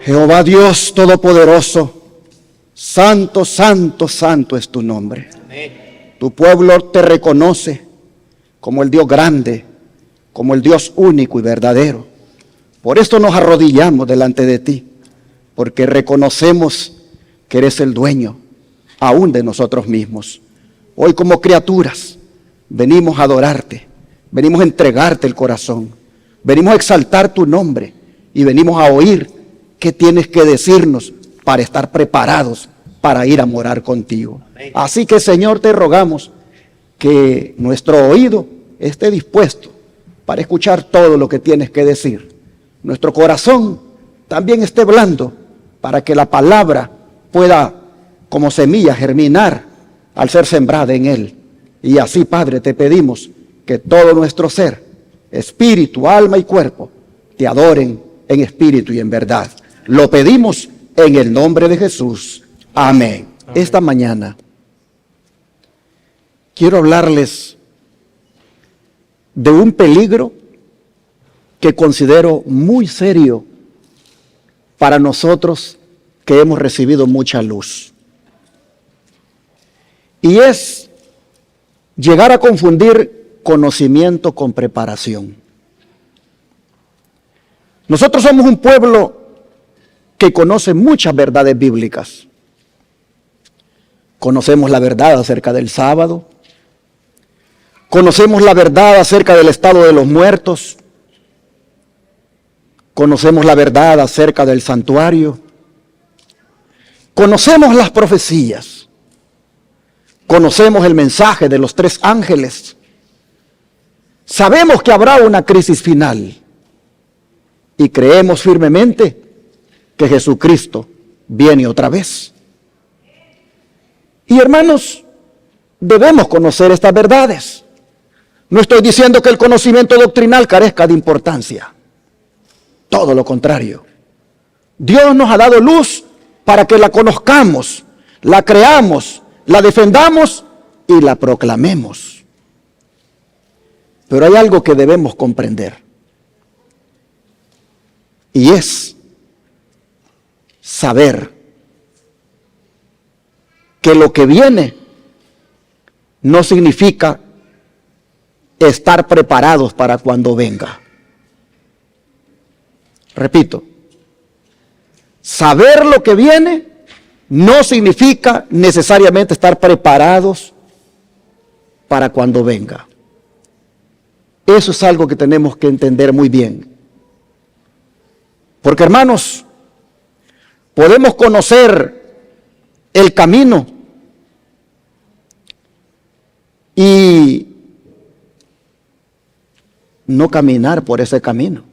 Jehová Dios Todopoderoso, santo, santo, santo es tu nombre. Amén. Tu pueblo te reconoce como el Dios grande, como el Dios único y verdadero. Por esto nos arrodillamos delante de ti, porque reconocemos que eres el dueño aún de nosotros mismos. Hoy como criaturas venimos a adorarte, venimos a entregarte el corazón, venimos a exaltar tu nombre y venimos a oír qué tienes que decirnos para estar preparados para ir a morar contigo. Amén. Así que, Señor, te rogamos que nuestro oído esté dispuesto para escuchar todo lo que tienes que decir. Nuestro corazón también esté blando para que la palabra pueda, como semilla, germinar al ser sembrada en él. Y así, Padre, te pedimos que todo nuestro ser, espíritu, alma y cuerpo, te adoren en espíritu y en verdad. Lo pedimos en el nombre de Jesús. Amén. Esta mañana quiero hablarles de un peligro que considero muy serio para nosotros que hemos recibido mucha luz. Y es llegar a confundir conocimiento con preparación. Nosotros somos un pueblo que conoce muchas verdades bíblicas. Conocemos la verdad acerca del sábado. Conocemos la verdad acerca del estado de los muertos. Conocemos la verdad acerca del santuario. Conocemos las profecías. Conocemos el mensaje de los 3 ángeles. Sabemos que habrá una crisis final. Y creemos firmemente que Jesucristo viene otra vez. Y hermanos, debemos conocer estas verdades. No estoy diciendo que el conocimiento doctrinal carezca de importancia. Todo lo contrario. Dios nos ha dado luz para que la conozcamos, la creamos, la defendamos y la proclamemos. Pero hay algo que debemos comprender. Y es saber que lo que viene no significa estar preparados para cuando venga. Repito, saber lo que viene no significa necesariamente estar preparados para cuando venga. Eso es algo que tenemos que entender muy bien. Porque, hermanos, podemos conocer el camino y no caminar por ese camino.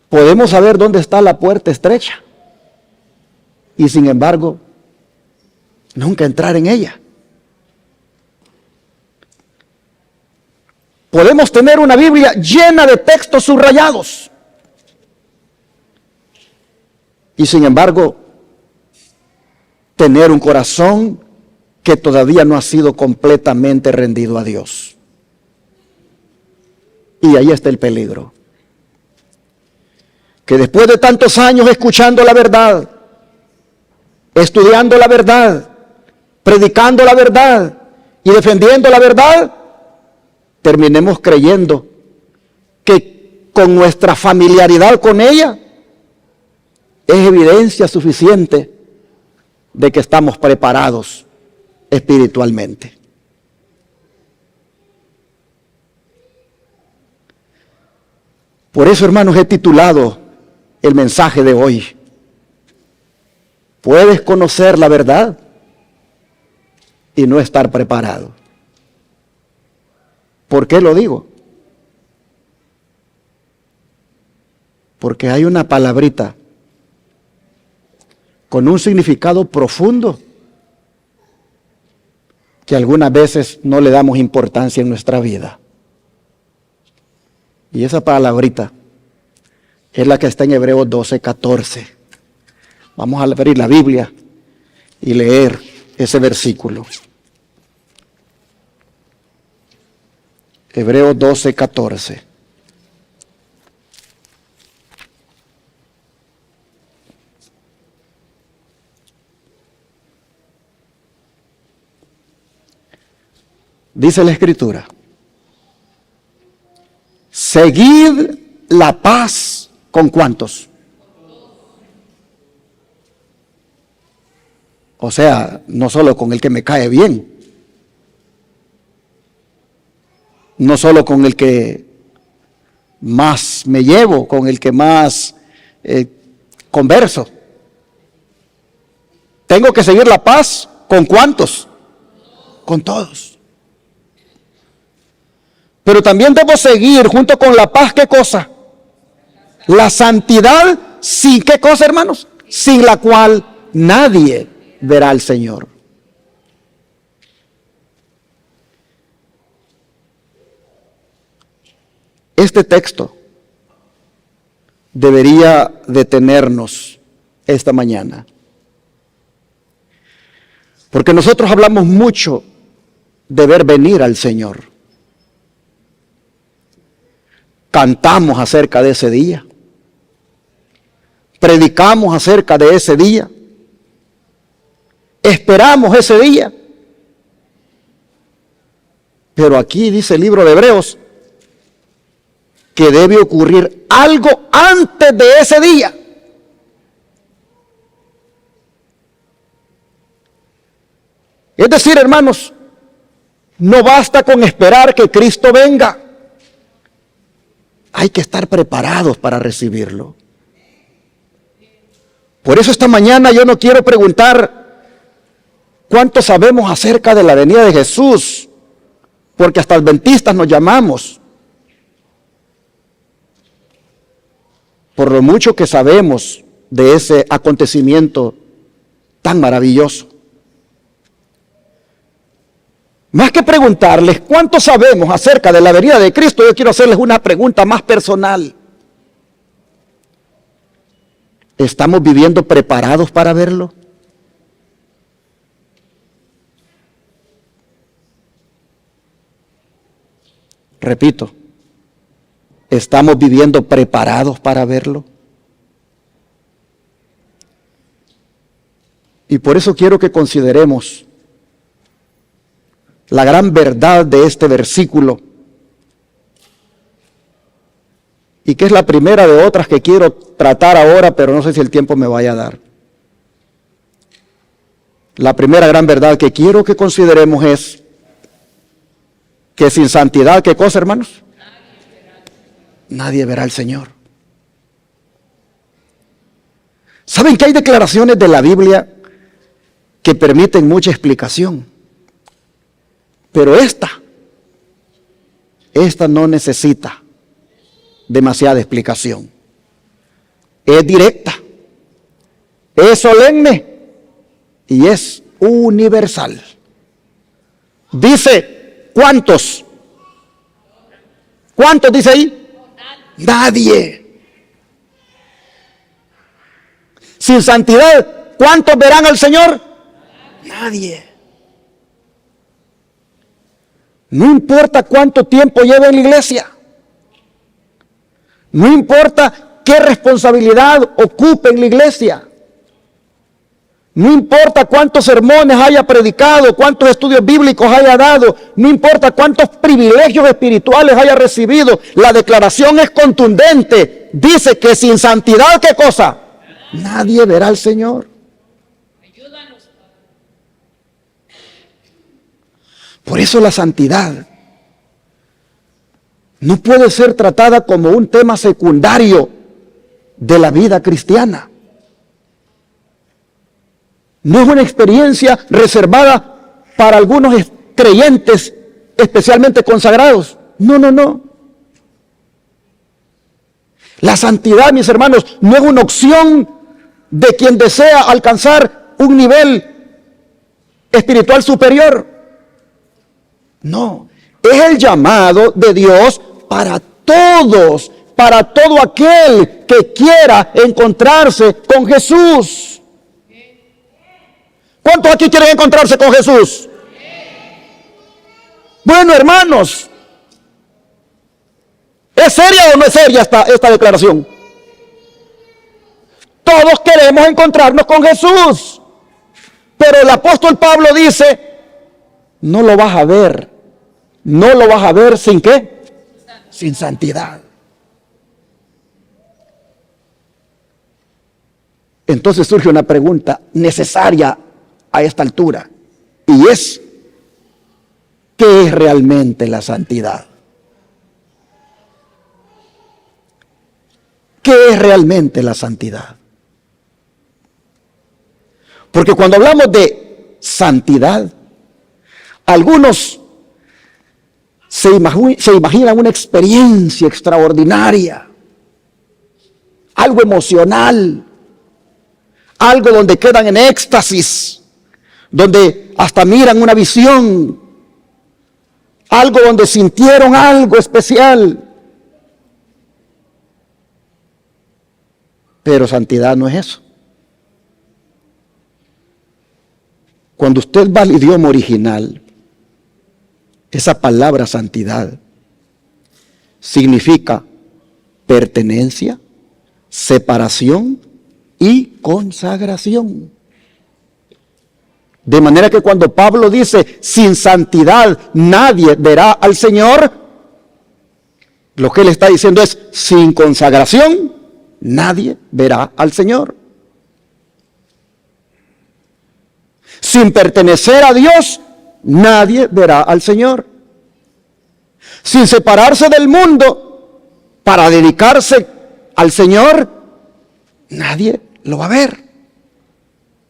Podemos saber dónde está la puerta estrecha y, sin embargo, nunca entrar en ella. Podemos tener una Biblia llena de textos subrayados y, sin embargo, tener un corazón que todavía no ha sido completamente rendido a Dios. Y ahí está el peligro. Que después de tantos años escuchando la verdad, estudiando la verdad, predicando la verdad y defendiendo la verdad, terminemos creyendo que con nuestra familiaridad con ella es evidencia suficiente de que estamos preparados espiritualmente. Por eso, hermanos, he titulado el mensaje de hoy: ¿puedes conocer la verdad y no estar preparado? ¿Por qué lo digo? Porque hay una palabrita con un significado profundo que algunas veces no le damos importancia en nuestra vida. Y esa palabrita es la que está en Hebreos 12:14. Vamos a abrir la Biblia y leer ese versículo. Hebreos 12:14. Dice la Escritura: seguid la paz con ¿cuántos? O sea, no solo con el que me cae bien, no solo con el que más me llevo, con el que más converso. Tengo que seguir la paz con ¿cuántos? Con todos. Pero también debo seguir junto con la paz, ¿qué cosa? La santidad, ¿sin qué cosa, hermanos? Sin la cual nadie verá al Señor. Este texto debería detenernos esta mañana, porque nosotros hablamos mucho de ver venir al Señor. Cantamos acerca de ese día, predicamos acerca de ese día, esperamos ese día. Pero aquí dice el libro de Hebreos que debe ocurrir algo antes de ese día. Es decir, hermanos, no basta con esperar que Cristo venga. Hay que estar preparados para recibirlo. Por eso esta mañana yo no quiero preguntar cuánto sabemos acerca de la venida de Jesús, porque hasta adventistas nos llamamos. Por lo mucho que sabemos de ese acontecimiento tan maravilloso. Más que preguntarles cuánto sabemos acerca de la venida de Cristo, yo quiero hacerles una pregunta más personal. ¿Estamos viviendo preparados para verlo? Repito, ¿estamos viviendo preparados para verlo? Y por eso quiero que consideremos la gran verdad de este versículo, y que es la primera de otras que quiero tratar ahora, pero no sé si el tiempo me vaya a dar. La primera gran verdad que quiero que consideremos es que sin santidad, ¿qué cosa, hermanos? Nadie verá al Señor. ¿Saben que hay declaraciones de la Biblia que permiten mucha explicación? Pero esta no necesita demasiada explicación. Es directa, es solemne y es universal. Dice, ¿cuántos? ¿Cuántos dice ahí? Nadie. Sin santidad, ¿cuántos verán al Señor? Nadie. No importa cuánto tiempo lleve en la iglesia. No importa qué responsabilidad ocupe en la iglesia. No importa cuántos sermones haya predicado, cuántos estudios bíblicos haya dado, no importa cuántos privilegios espirituales haya recibido. La declaración es contundente. Dice que sin santidad, ¿qué cosa? Nadie verá al Señor. Por eso la santidad no puede ser tratada como un tema secundario de la vida cristiana. No es una experiencia reservada para algunos creyentes especialmente consagrados. No, no, no. La santidad, mis hermanos, no es una opción de quien desea alcanzar un nivel espiritual superior. No, es el llamado de Dios para todos, para todo aquel que quiera encontrarse con Jesús. ¿Cuántos aquí quieren encontrarse con Jesús? Bueno, hermanos, ¿Es seria o no es seria esta declaración? Todos queremos encontrarnos con Jesús. Pero el apóstol Pablo dice, no lo vas a ver. No lo vas a ver sin ¿qué? Sin santidad. Entonces surge una pregunta necesaria a esta altura. Y es, ¿qué es realmente la santidad? ¿Qué es realmente la santidad? Porque cuando hablamos de santidad, algunos se imaginan una experiencia extraordinaria, algo emocional, algo donde quedan en éxtasis, donde hasta miran una visión, algo donde sintieron algo especial. Pero santidad no es eso. Cuando usted va al idioma original, esa palabra santidad significa pertenencia, separación y consagración. De manera que cuando Pablo dice, sin santidad nadie verá al Señor, lo que él está diciendo es, sin consagración nadie verá al Señor. Sin pertenecer a Dios, nadie verá al Señor. Sin separarse del mundo para dedicarse al Señor, nadie lo va a ver.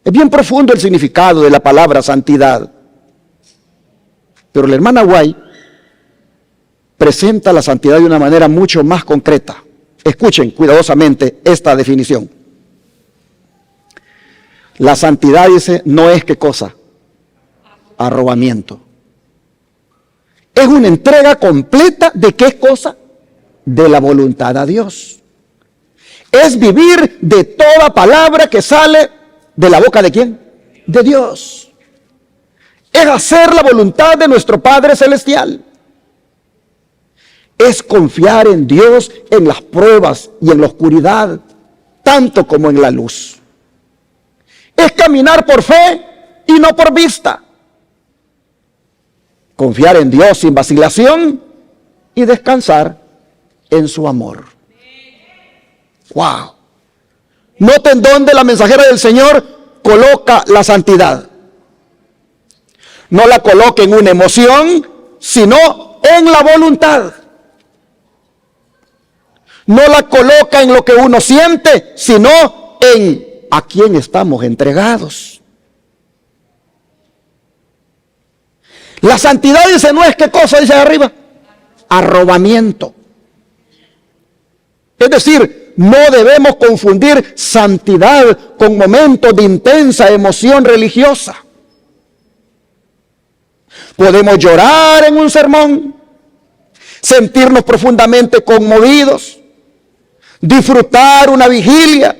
Es bien profundo el significado de la palabra santidad. Pero la hermana White presenta la santidad de una manera mucho más concreta. Escuchen cuidadosamente esta definición. La santidad, dice, no es ¿qué cosa? Arrobamiento. Es una entrega completa de ¿qué cosa? De la voluntad a Dios. Es vivir de toda palabra que sale de la boca de ¿quién? De Dios. Es hacer la voluntad de nuestro Padre Celestial. Es confiar en Dios en las pruebas y en la oscuridad, tanto como en la luz. Es caminar por fe y no por vista. Confiar en Dios sin vacilación y descansar en su amor. ¡Wow! Noten dónde la mensajera del Señor coloca la santidad. No la coloca en una emoción, sino en la voluntad. No la coloca en lo que uno siente, sino en a quién estamos entregados. La santidad, dice, no es ¿qué cosa? Dice arriba, arrobamiento. Es decir, no debemos confundir santidad con momentos de intensa emoción religiosa. Podemos llorar en un sermón, sentirnos profundamente conmovidos, disfrutar una vigilia,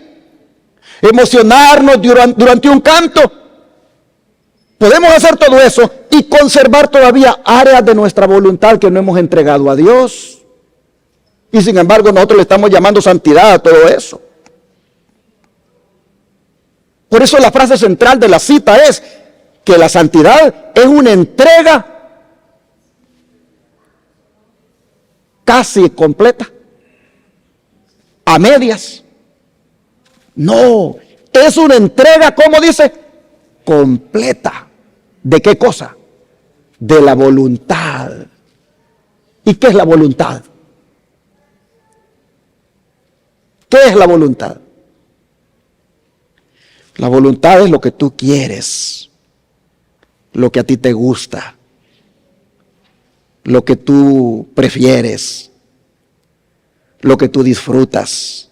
emocionarnos durante un canto. Podemos hacer todo eso y conservar todavía áreas de nuestra voluntad que no hemos entregado a Dios. Y sin embargo nosotros le estamos llamando santidad a todo eso. Por eso la frase central de la cita es que la santidad es una entrega casi completa, a medias. No, es una entrega, ¿cómo dice? Completa. ¿De qué cosa? De la voluntad. ¿Y qué es la voluntad? ¿Qué es la voluntad? La voluntad es lo que tú quieres, lo que a ti te gusta, lo que tú prefieres, lo que tú disfrutas,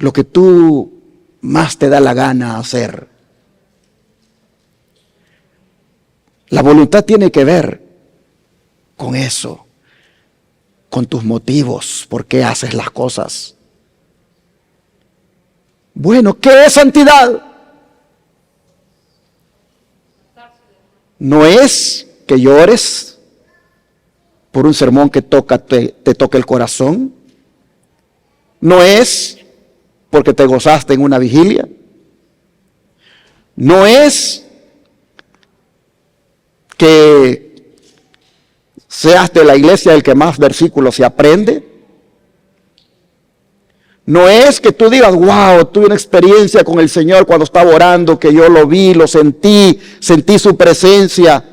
lo que tú más te da la gana hacer. La voluntad tiene que ver con eso, con tus motivos, por qué haces las cosas. Bueno, ¿qué es santidad? No es que llores por un sermón que te toque el corazón. No es porque te gozaste en una vigilia. No es que seas de la iglesia el que más versículos se aprende. No es que tú digas, wow, tuve una experiencia con el Señor cuando estaba orando, que yo lo vi, lo sentí su presencia.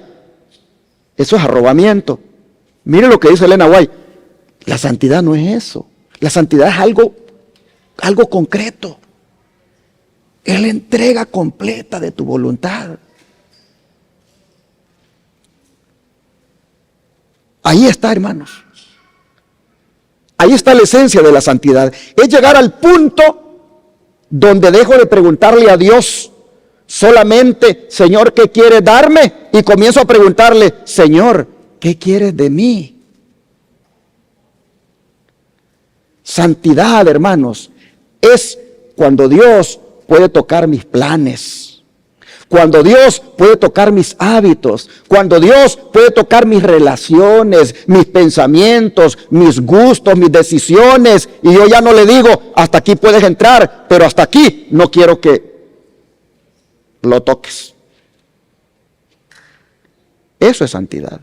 Eso es arrobamiento. Mire lo que dice Elena White. La santidad no es eso. La santidad es algo concreto. Es la entrega completa de tu voluntad. Ahí está, hermanos. Ahí está la esencia de la santidad. Es llegar al punto donde dejo de preguntarle a Dios solamente, Señor, ¿qué quieres darme? Y comienzo a preguntarle, Señor, ¿qué quieres de mí? Santidad, hermanos, es cuando Dios puede tocar mis planes. Cuando Dios puede tocar mis hábitos, cuando Dios puede tocar mis relaciones, mis pensamientos, mis gustos, mis decisiones, y yo ya no le digo, hasta aquí puedes entrar, pero hasta aquí no quiero que lo toques. Eso es santidad.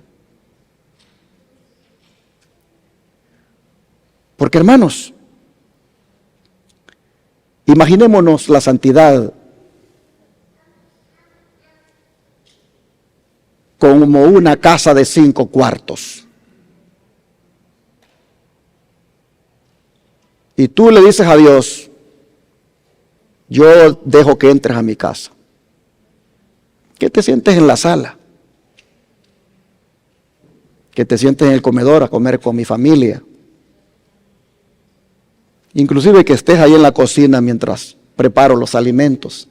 Porque, hermanos, imaginémonos la santidad como una casa de 5 cuartos. Y tú le dices a Dios, yo dejo que entres a mi casa. Que te sientes en la sala. Que te sientes en el comedor a comer con mi familia. Inclusive que estés ahí en la cocina mientras preparo los alimentos.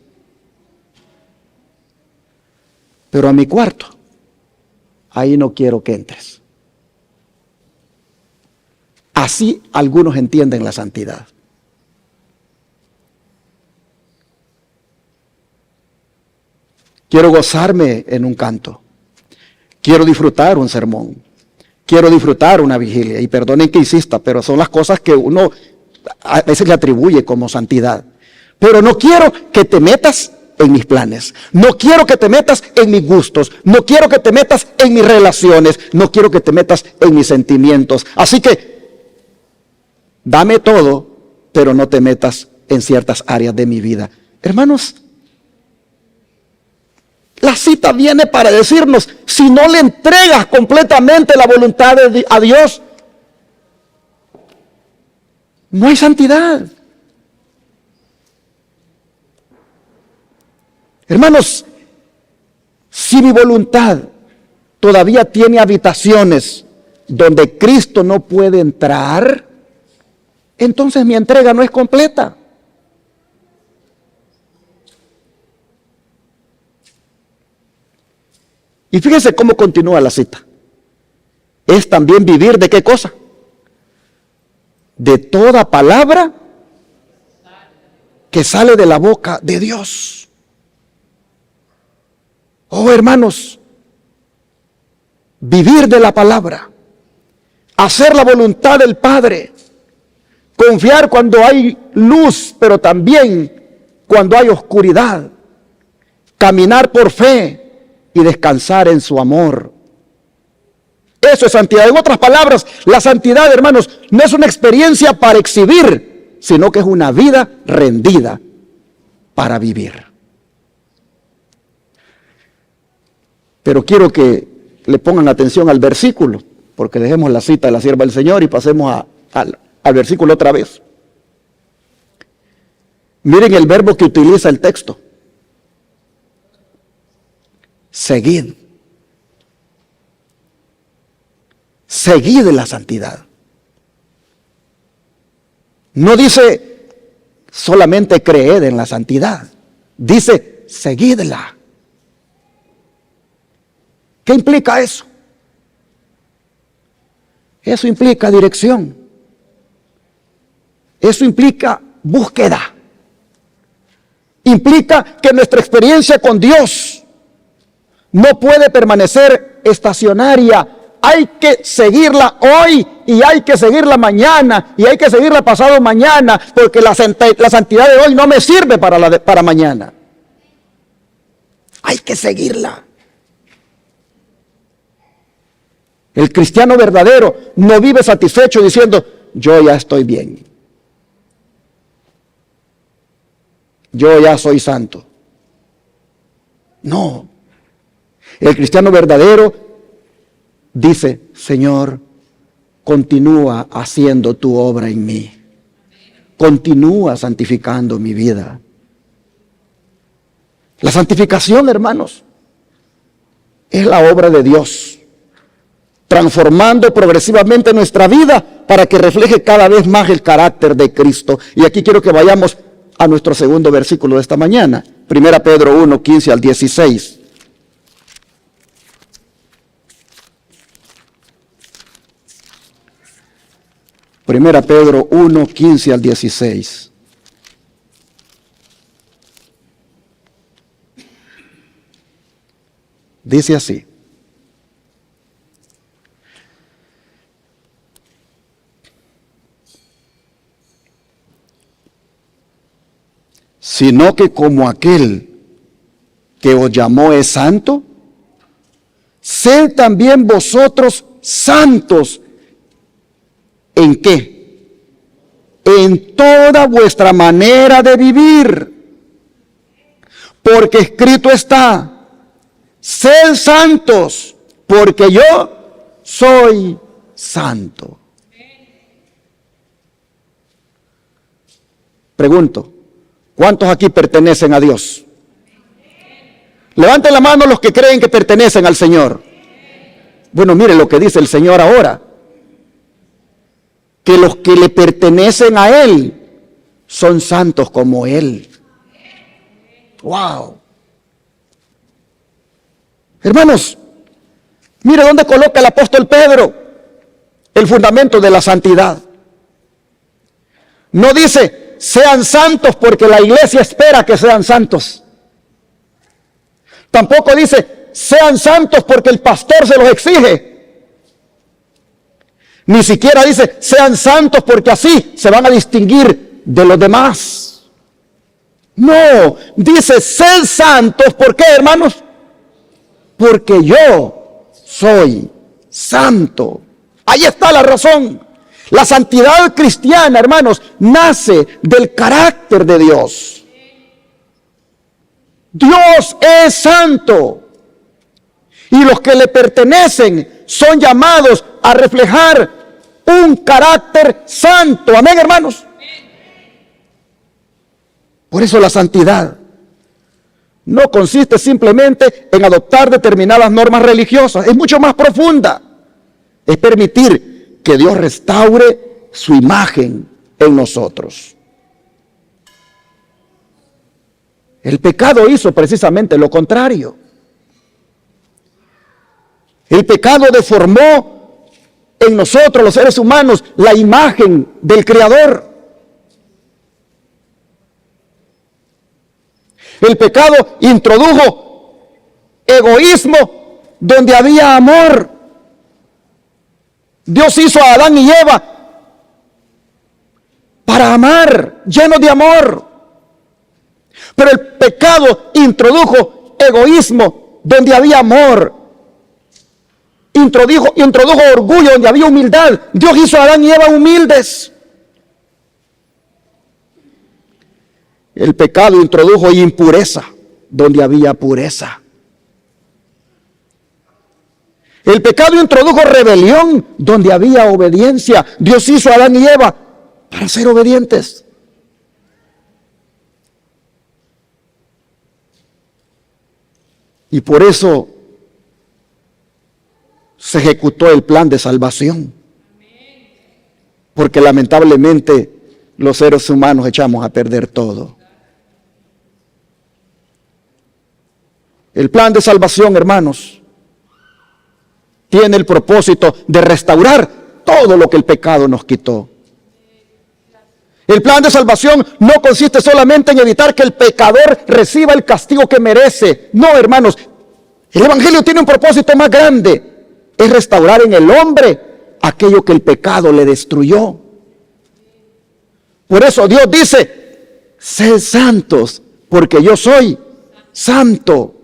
Pero a mi cuarto, ahí no quiero que entres. Así algunos entienden la santidad. Quiero gozarme en un canto. Quiero disfrutar un sermón. Quiero disfrutar una vigilia. Y perdonen que insista, pero son las cosas que uno a veces le atribuye como santidad. Pero no quiero que te metas en mis planes. No quiero que te metas en mis gustos. No quiero que te metas en mis relaciones. No quiero que te metas en mis sentimientos. Así que, dame todo, pero no te metas en ciertas áreas de mi vida. Hermanos, la cita viene para decirnos, si no le entregas completamente la voluntad a Dios, no hay santidad. Hermanos, si mi voluntad todavía tiene habitaciones donde Cristo no puede entrar, entonces mi entrega no es completa. Y fíjense cómo continúa la cita. Es también vivir de qué cosa? De toda palabra que sale de la boca de Dios. Oh, hermanos, vivir de la palabra, hacer la voluntad del Padre, confiar cuando hay luz, pero también cuando hay oscuridad, caminar por fe y descansar en su amor. Eso es santidad. En otras palabras, la santidad, hermanos, no es una experiencia para exhibir, sino que es una vida rendida para vivir. Pero quiero que le pongan atención al versículo, porque dejemos la cita de la sierva del Señor y pasemos al versículo otra vez. Miren el verbo que utiliza el texto. Seguid. Seguid la santidad. No dice solamente creed en la santidad. Dice seguidla. ¿Qué implica eso? Eso implica dirección. Eso implica búsqueda. Implica que nuestra experiencia con Dios no puede permanecer estacionaria hay que seguirla hoy y hay que seguirla mañana y hay que seguirla pasado mañana, porque la santidad de hoy no me sirve para mañana. Hay que seguirla. El cristiano verdadero no vive satisfecho diciendo, yo ya estoy bien. Yo ya soy santo. No. El cristiano verdadero dice, Señor, continúa haciendo tu obra en mí. Continúa santificando mi vida. La santificación, hermanos, es la obra de Dios, transformando progresivamente nuestra vida para que refleje cada vez más el carácter de Cristo. Y aquí quiero que vayamos a nuestro segundo versículo de esta mañana, 1 Pedro 1, 15 al 16. Primera Pedro 1, 15 al 16. Dice así: sino que como aquel que os llamó es santo, sed también vosotros santos. ¿En qué? En toda vuestra manera de vivir. Porque escrito está, sed santos, porque yo soy santo. Pregunto, ¿cuántos aquí pertenecen a Dios? Levanten la mano los que creen que pertenecen al Señor. Bueno, mire lo que dice el Señor ahora. Que los que le pertenecen a Él son santos como Él. ¡Wow! Hermanos, mire dónde coloca el apóstol Pedro el fundamento de la santidad. No dice, sean santos porque la iglesia espera que sean santos. Tampoco dice, sean santos porque el pastor se los exige. Ni siquiera dice, sean santos porque así se van a distinguir de los demás. No, dice, sed santos, ¿por qué, hermanos? Porque yo soy santo. Ahí está la razón. La santidad cristiana, hermanos, nace del carácter de Dios. Dios es santo. Y los que le pertenecen son llamados a reflejar un carácter santo. Amén, hermanos. Por eso la santidad no consiste simplemente en adoptar determinadas normas religiosas. Es mucho más profunda. Es permitir que Dios restaure su imagen en nosotros. El pecado hizo precisamente lo contrario. El pecado deformó en nosotros, los seres humanos, la imagen del Creador. El pecado introdujo egoísmo donde había amor. Dios hizo a Adán y Eva para amar, llenos de amor. Pero el pecado introdujo egoísmo donde había amor. Introdujo orgullo donde había humildad. Dios hizo a Adán y Eva humildes. El pecado introdujo impureza donde había pureza. El pecado introdujo rebelión donde había obediencia. Dios hizo a Adán y Eva para ser obedientes. Y por eso se ejecutó el plan de salvación. Porque lamentablemente los seres humanos echamos a perder todo. El plan de salvación, hermanos, tiene el propósito de restaurar todo lo que el pecado nos quitó. El plan de salvación no consiste solamente en evitar que el pecador reciba el castigo que merece. No, hermanos, el Evangelio tiene un propósito más grande. es restaurar en el hombre aquello que el pecado le destruyó. Por eso Dios dice, sed santos, porque yo soy santo.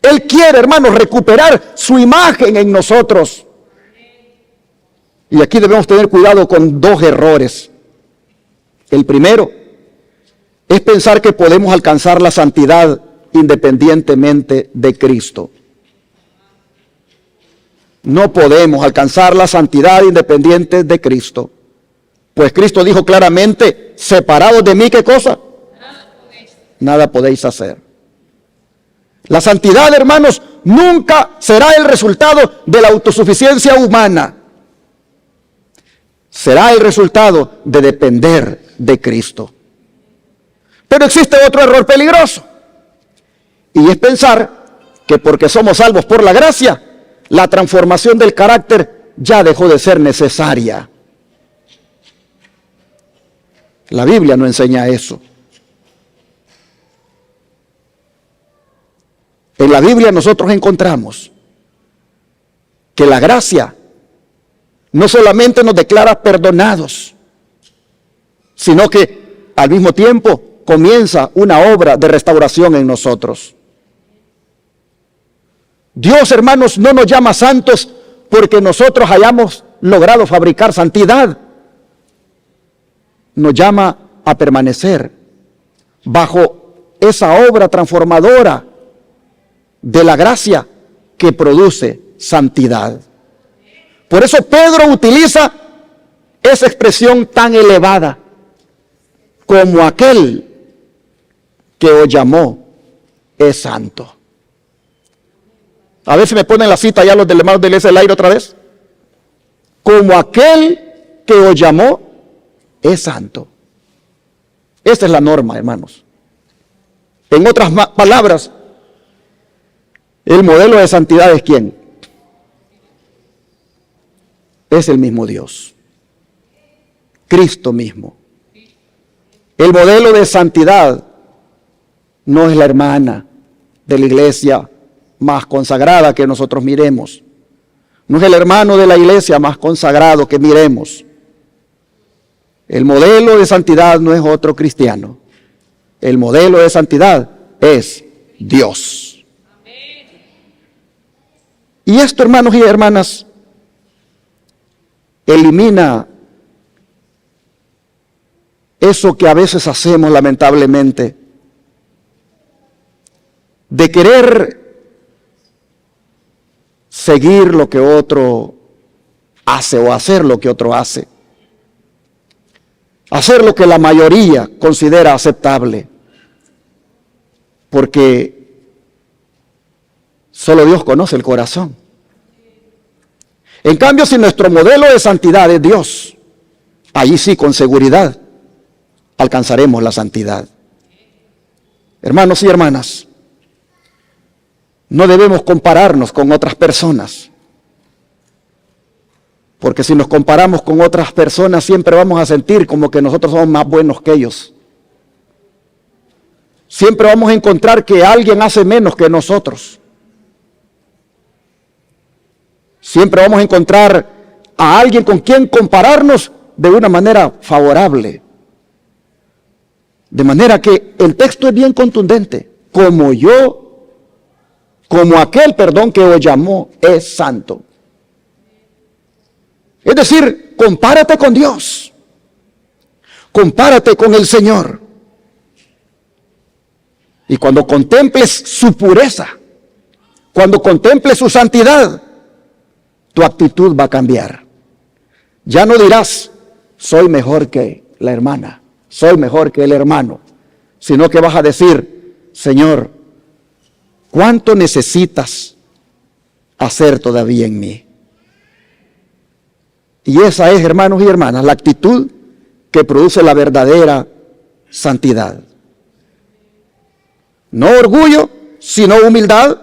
Él quiere, hermanos, recuperar su imagen en nosotros. Y aquí debemos tener cuidado con dos errores. El primero es pensar que podemos alcanzar la santidad independientemente de Cristo. No podemos alcanzar la santidad independiente de Cristo. Pues Cristo dijo claramente, separados de mí, ¿qué cosa? Nada podéis hacer. La santidad, hermanos, nunca será el resultado de la autosuficiencia humana. Será el resultado de depender de Cristo. Pero existe otro error peligroso. Y es pensar que porque somos salvos por la gracia, la transformación del carácter ya dejó de ser necesaria. La Biblia no enseña eso. En la Biblia nosotros encontramos que la gracia no solamente nos declara perdonados, sino que al mismo tiempo comienza una obra de restauración en nosotros. Dios, hermanos, no nos llama santos porque nosotros hayamos logrado fabricar santidad. Nos llama a permanecer bajo esa obra transformadora de la gracia que produce santidad. Por eso Pedro utiliza esa expresión tan elevada, como aquel que os llamó es santo. A ver si me ponen la cita ya los del hermano del aire otra vez. Como aquel que os llamó es santo. Esta es la norma, hermanos. En otras palabras, el modelo de santidad es ¿quién? Es el mismo Dios. Cristo mismo. El modelo de santidad no es la hermana de la iglesia más consagrada que nosotros miremos. No es el hermano de la iglesia más consagrado que miremos. El modelo de santidad no es otro cristiano. El modelo de santidad es Dios. Y esto, hermanos y hermanas, elimina eso que a veces hacemos lamentablemente, de querer seguir lo que otro hace o hacer lo que otro hace. Hacer lo que la mayoría considera aceptable. Porque solo Dios conoce el corazón. En cambio, si nuestro modelo de santidad es Dios, allí sí, con seguridad, alcanzaremos la santidad. Hermanos y hermanas, no debemos compararnos con otras personas, porque si nos comparamos con otras personas siempre vamos a sentir como que nosotros somos más buenos que ellos. Siempre vamos a encontrar que alguien hace menos que nosotros. Siempre vamos a encontrar a alguien con quien compararnos de una manera favorable. De manera que el texto es bien contundente. Como aquel, que os llamó es santo. Es decir, compárate con Dios. Compárate con el Señor. Y cuando contemples su pureza, cuando contemples su santidad, tu actitud va a cambiar. Ya no dirás, soy mejor que la hermana, soy mejor que el hermano, sino que vas a decir, Señor, ¿cuánto necesitas hacer todavía en mí? Y esa es, hermanos y hermanas, la actitud que produce la verdadera santidad. No orgullo, sino humildad.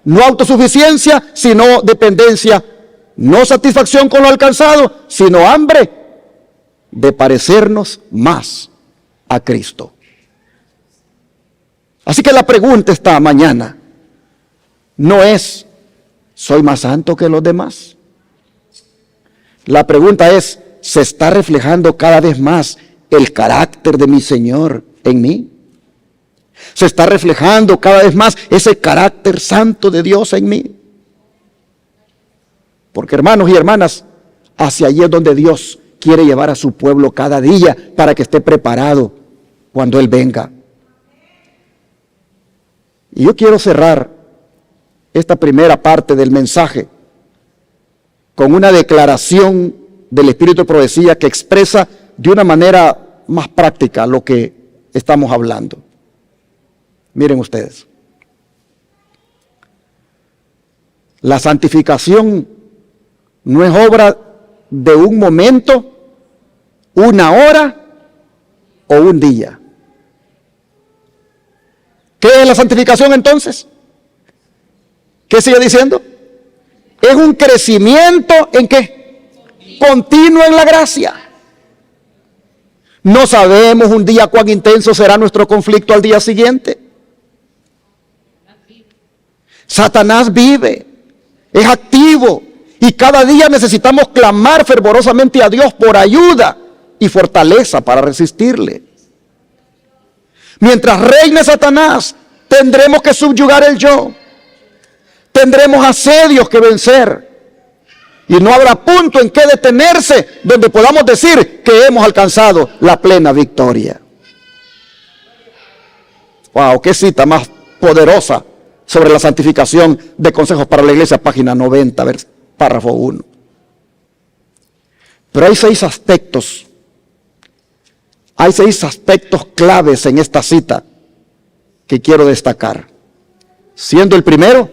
No autosuficiencia, sino dependencia. No satisfacción con lo alcanzado, sino hambre de parecernos más a Cristo. Así que la pregunta esta mañana no es ¿Soy más santo que los demás? La pregunta es, ¿se está reflejando cada vez más el carácter de mi Señor en mí? ¿Se está reflejando cada vez más ese carácter santo de Dios en mí? Porque, hermanos y hermanas, hacia allí es donde Dios quiere llevar a su pueblo cada día para que esté preparado cuando Él venga. Y yo quiero cerrar esta primera parte del mensaje con una declaración del Espíritu de Profecía que expresa de una manera más práctica lo que estamos hablando. Miren ustedes. La santificación no es obra de un momento, una hora o un día. ¿Qué es la santificación entonces? ¿Qué sigue diciendo? Es un crecimiento ¿en qué? Continuo en la gracia. No sabemos un día cuán intenso será nuestro conflicto al día siguiente. Satanás vive, es activo y cada día necesitamos clamar fervorosamente a Dios por ayuda y fortaleza para resistirle. Mientras reine Satanás, tendremos que subyugar el yo. Tendremos asedios que vencer. Y no habrá punto en que detenerse donde podamos decir que hemos alcanzado la plena victoria. Wow, qué cita más poderosa sobre la santificación de Consejos para la Iglesia, página 90, párrafo 1. Pero hay 6 aspectos. Hay 6 aspectos claves en esta cita que quiero destacar. Siendo el primero,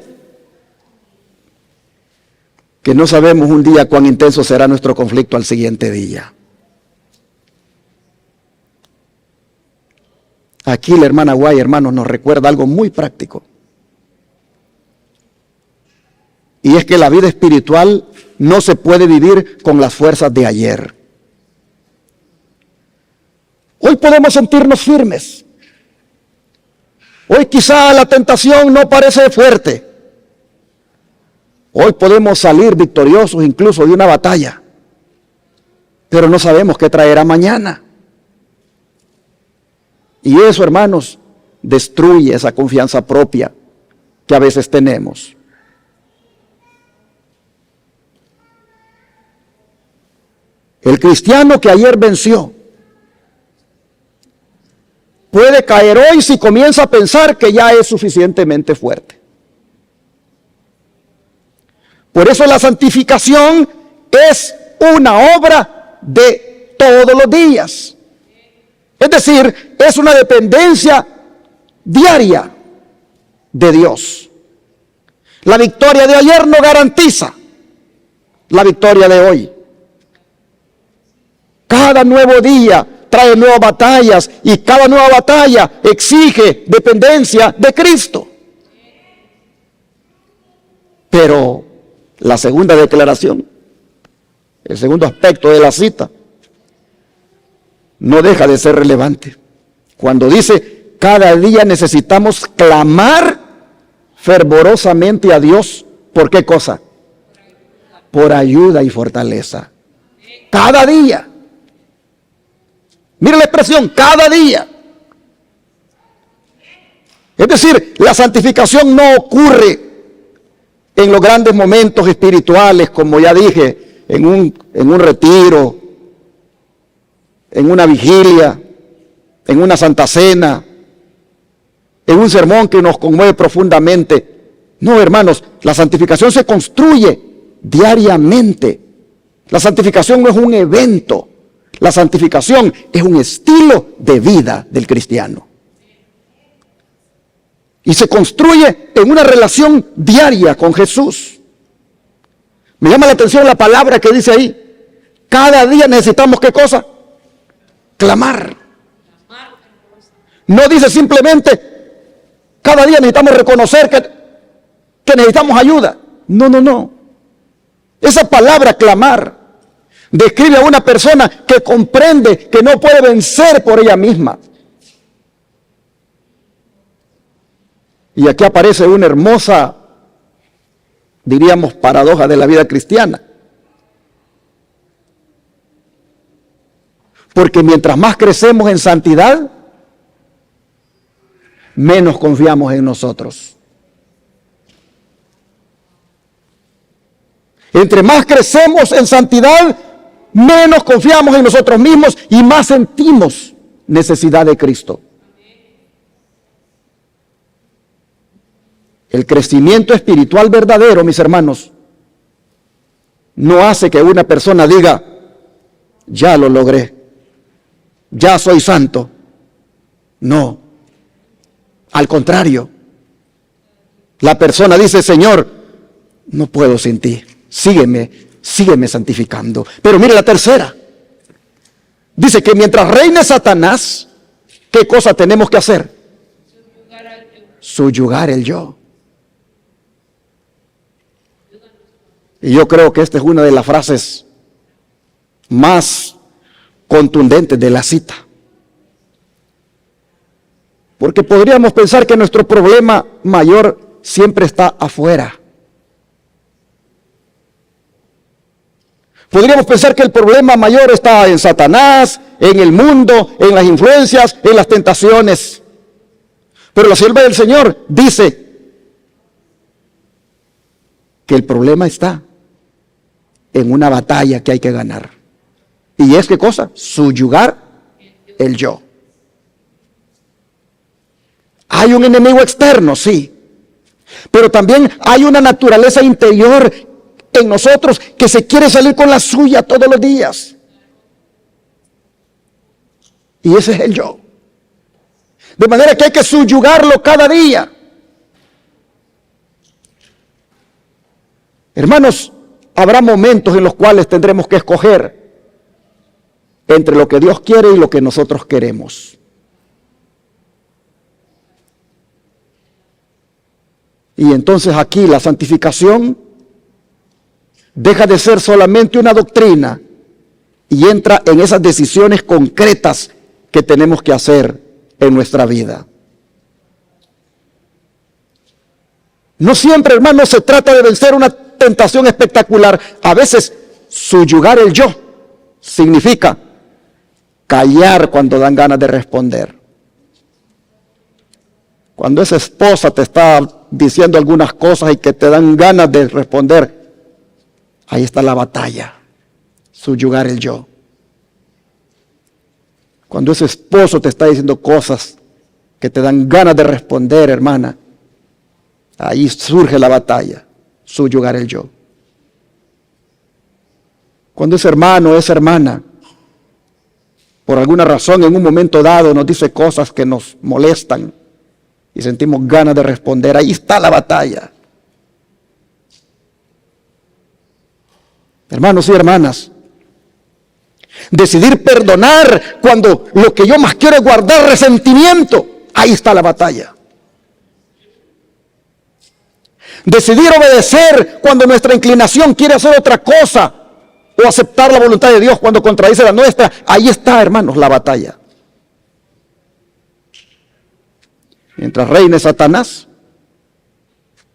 que no sabemos un día cuán intenso será nuestro conflicto al siguiente día. Aquí la hermana Guay, hermanos, nos recuerda algo muy práctico. Y es que la vida espiritual no se puede vivir con las fuerzas de ayer. Hoy podemos sentirnos firmes. Hoy quizá la tentación no parece fuerte. Hoy podemos salir victoriosos incluso de una batalla. Pero no sabemos qué traerá mañana. Y eso, hermanos, destruye esa confianza propia que a veces tenemos. El cristiano que ayer venció puede caer hoy si comienza a pensar que ya es suficientemente fuerte. Por eso la santificación es una obra de todos los días. Es decir, es una dependencia diaria de Dios. La victoria de ayer no garantiza la victoria de hoy. Cada nuevo día trae nuevas batallas y cada nueva batalla exige dependencia de Cristo. Pero la segunda declaración, el segundo aspecto de la cita, no deja de ser relevante. Cuando dice, cada día necesitamos clamar fervorosamente a Dios. ¿Por qué cosa? Por ayuda y fortaleza. Cada día. Mire la expresión, cada día. Es decir, la santificación no ocurre en los grandes momentos espirituales, como ya dije, en un retiro, en una vigilia, en una santa cena, en un sermón que nos conmueve profundamente. No, hermanos, la santificación se construye diariamente. La santificación no es un evento. La santificación es un estilo de vida del cristiano. Y se construye en una relación diaria con Jesús. Me llama la atención la palabra que dice ahí. Cada día necesitamos, ¿qué cosa? Clamar. No dice simplemente, cada día necesitamos reconocer que necesitamos ayuda. No, no, no. Esa palabra clamar describe a una persona que comprende que no puede vencer por ella misma. Y aquí aparece una hermosa diríamos paradoja de la vida cristiana. Porque mientras más crecemos en santidad, menos confiamos en nosotros. Entre más crecemos en santidad, menos confiamos en nosotros mismos y más sentimos necesidad de Cristo. El crecimiento espiritual verdadero, mis hermanos, no hace que una persona diga, ya lo logré, ya soy santo. No, al contrario, la persona dice, Señor, no puedo sin ti, sígueme santificando. Pero mire la tercera, dice que mientras reine Satanás, ¿qué cosa tenemos que hacer? Subyugar el yo. Y yo creo que esta es una de las frases más contundentes de la cita. Porque podríamos pensar que nuestro problema mayor siempre está afuera. Podríamos pensar que el problema mayor está en Satanás, en el mundo, en las influencias, en las tentaciones. Pero la sierva del Señor dice que el problema está en una batalla que hay que ganar. ¿Y es qué cosa? Subyugar el yo. Hay un enemigo externo, sí. Pero también hay una naturaleza interior en nosotros que se quiere salir con la suya todos los días. Y ese es el yo. De manera que hay que subyugarlo cada día. Hermanos, habrá momentos en los cuales tendremos que escoger entre lo que Dios quiere y lo que nosotros queremos. Y entonces aquí la santificación deja de ser solamente una doctrina y entra en esas decisiones concretas que tenemos que hacer en nuestra vida. No siempre, hermanos, se trata de vencer una tentación espectacular. A veces subyugar el yo significa callar cuando dan ganas de responder. Cuando esa esposa te está diciendo algunas cosas y que te dan ganas de responder, ahí está la batalla, subyugar el yo. Cuando ese esposo te está diciendo cosas que te dan ganas de responder, hermana, ahí surge la batalla, subyugar el yo. Cuando ese hermano o esa hermana, por alguna razón en un momento dado nos dice cosas que nos molestan y sentimos ganas de responder, ahí está la batalla. Hermanos y hermanas, decidir perdonar cuando lo que yo más quiero es guardar resentimiento, ahí está la batalla. Decidir obedecer cuando nuestra inclinación quiere hacer otra cosa, o aceptar la voluntad de Dios cuando contradice la nuestra, ahí está, hermanos, la batalla. Mientras reine Satanás,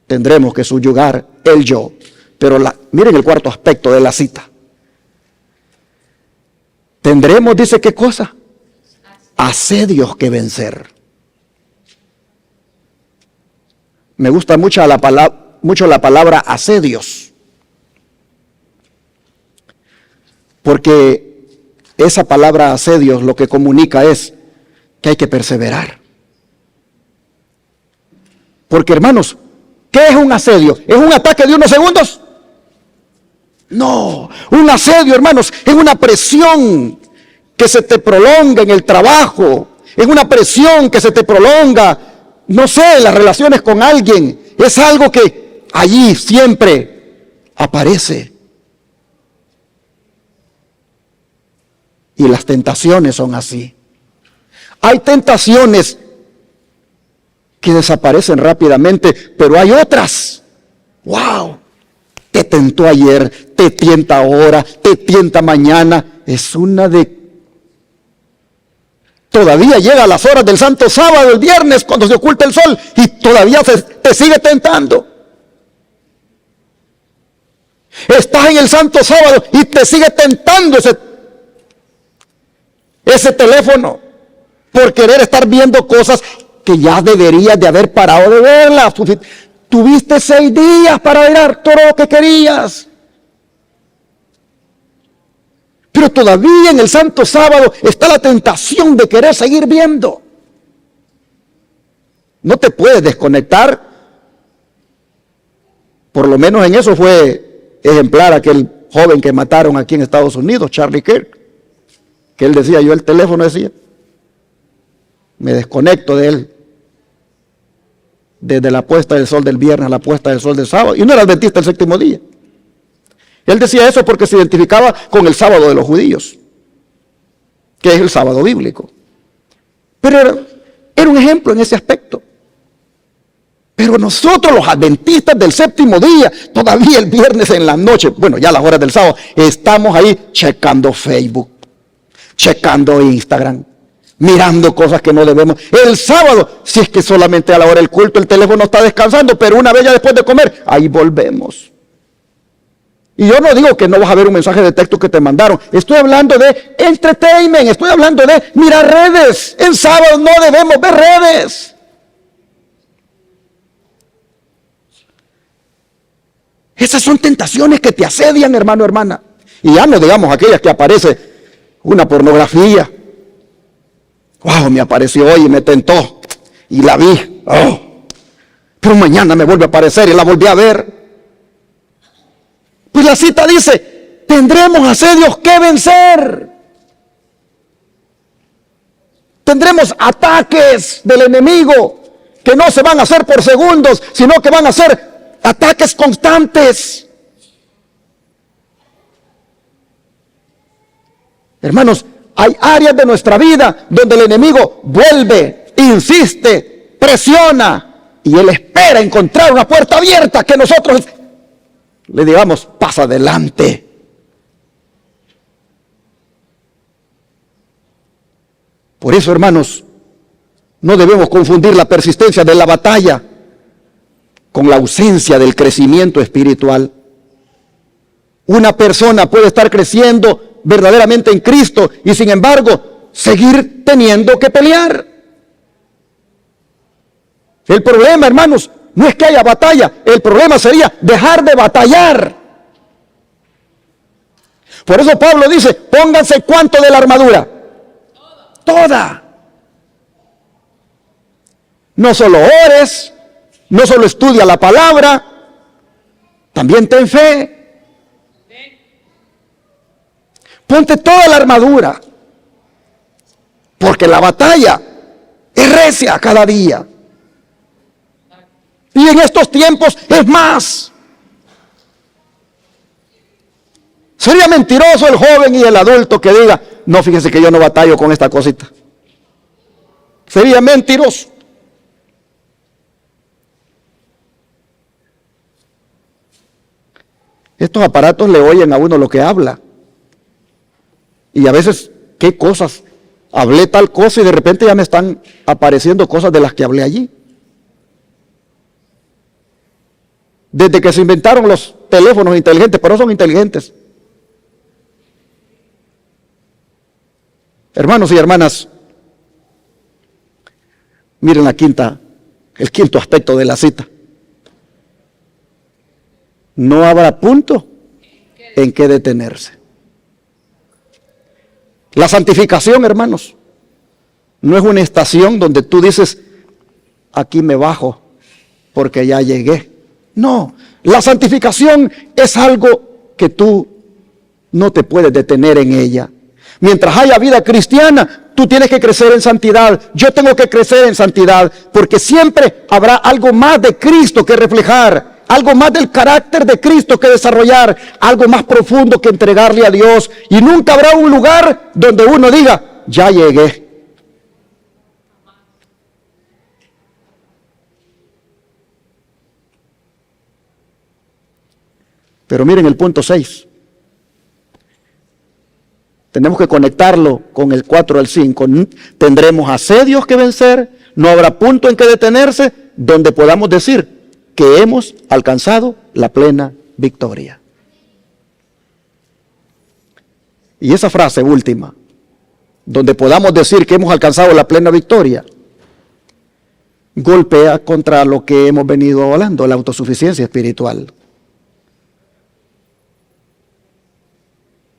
tendremos que subyugar el yo. Pero miren el cuarto aspecto de la cita. Tendremos, dice, ¿qué cosa? Asedios que vencer. Me gusta mucho la palabra asedios. Porque esa palabra asedios lo que comunica es que hay que perseverar. Porque, hermanos, ¿qué es un asedio? ¿Es un ataque de unos segundos? No, un asedio, hermanos, es una presión que se te prolonga en el trabajo, es una presión que se te prolonga, no sé, en las relaciones con alguien, es algo que allí siempre aparece. Y las tentaciones son así. Hay tentaciones que desaparecen rápidamente, pero hay otras. ¡Wow! Te tentó ayer, te tienta ahora, te tienta mañana. Es una de... Todavía llega a las horas del santo sábado, el viernes, cuando se oculta el sol, y todavía te sigue tentando. Estás en el santo sábado y te sigue tentando ese teléfono por querer estar viendo cosas que ya deberías de haber parado de verlas. Tuviste 6 días para ver todo lo que querías. Pero todavía en el santo sábado está la tentación de querer seguir viendo. No te puedes desconectar. Por lo menos en eso fue ejemplar aquel joven que mataron aquí en Estados Unidos, Charlie Kirk. Que él decía, yo el teléfono decía, me desconecto de él. Desde la puesta del sol del viernes a la puesta del sol del sábado. Y no era adventista el 7º día. Él decía eso porque se identificaba con el sábado de los judíos, que es el sábado bíblico. Pero era un ejemplo en ese aspecto. Pero nosotros los adventistas del 7º día, todavía el viernes en la noche, bueno, ya a las horas del sábado, estamos ahí checando Facebook, checando Instagram, mirando cosas que no debemos. El sábado, si es que solamente a la hora del culto el teléfono está descansando, pero una vez ya después de comer, ahí volvemos. Y yo no digo que no vas a ver un mensaje de texto que te mandaron. Estoy hablando de entertainment, estoy hablando de mirar redes. En sábado no debemos ver redes. Esas son tentaciones que te asedian, hermano, hermana. Y ya no digamos aquellas que aparece una pornografía. Wow, me apareció hoy y me tentó. Y la vi. Oh. Pero mañana me vuelve a aparecer y la volví a ver. Pues la cita dice, tendremos asedios que vencer. Tendremos ataques del enemigo que no se van a hacer por segundos, sino que van a ser ataques constantes. Hermanos, hay áreas de nuestra vida donde el enemigo vuelve, insiste, presiona y él espera encontrar una puerta abierta que nosotros le digamos, pasa adelante. Por eso, hermanos, no debemos confundir la persistencia de la batalla con la ausencia del crecimiento espiritual. Una persona puede estar creciendo verdaderamente en Cristo y sin embargo seguir teniendo que pelear. El problema, hermanos, no es que haya batalla, el problema sería dejar de batallar. Por eso Pablo dice, pónganse cuánto de la armadura. Toda. No solo ores, no solo estudia la palabra, también ten fe. Ponte toda la armadura, porque la batalla es recia cada día. Y en estos tiempos es más. Sería mentiroso el joven y el adulto que diga, no, fíjese que yo no batallo con esta cosita. Sería mentiroso. Estos aparatos le oyen a uno lo que habla. Y a veces, ¿qué cosas? Hablé tal cosa y de repente ya me están apareciendo cosas de las que hablé allí. Desde que se inventaron los teléfonos inteligentes, pero no son inteligentes. Hermanos y hermanas, miren el quinto aspecto de la cita. No habrá punto en que detenerse. La santificación, hermanos, no es una estación donde tú dices, aquí me bajo porque ya llegué. No, la santificación es algo que tú no te puedes detener en ella. Mientras haya vida cristiana, tú tienes que crecer en santidad. Yo tengo que crecer en santidad, porque siempre habrá algo más de Cristo que reflejar, algo más del carácter de Cristo que desarrollar, algo más profundo que entregarle a Dios. Y nunca habrá un lugar donde uno diga, ya llegué. Pero miren el punto 6. Tenemos que conectarlo con el 4 al 5. Tendremos asedios que vencer, no habrá punto en que detenerse, donde podamos decir que hemos alcanzado la plena victoria. Y esa frase última, donde podamos decir que hemos alcanzado la plena victoria, golpea contra lo que hemos venido hablando, la autosuficiencia espiritual.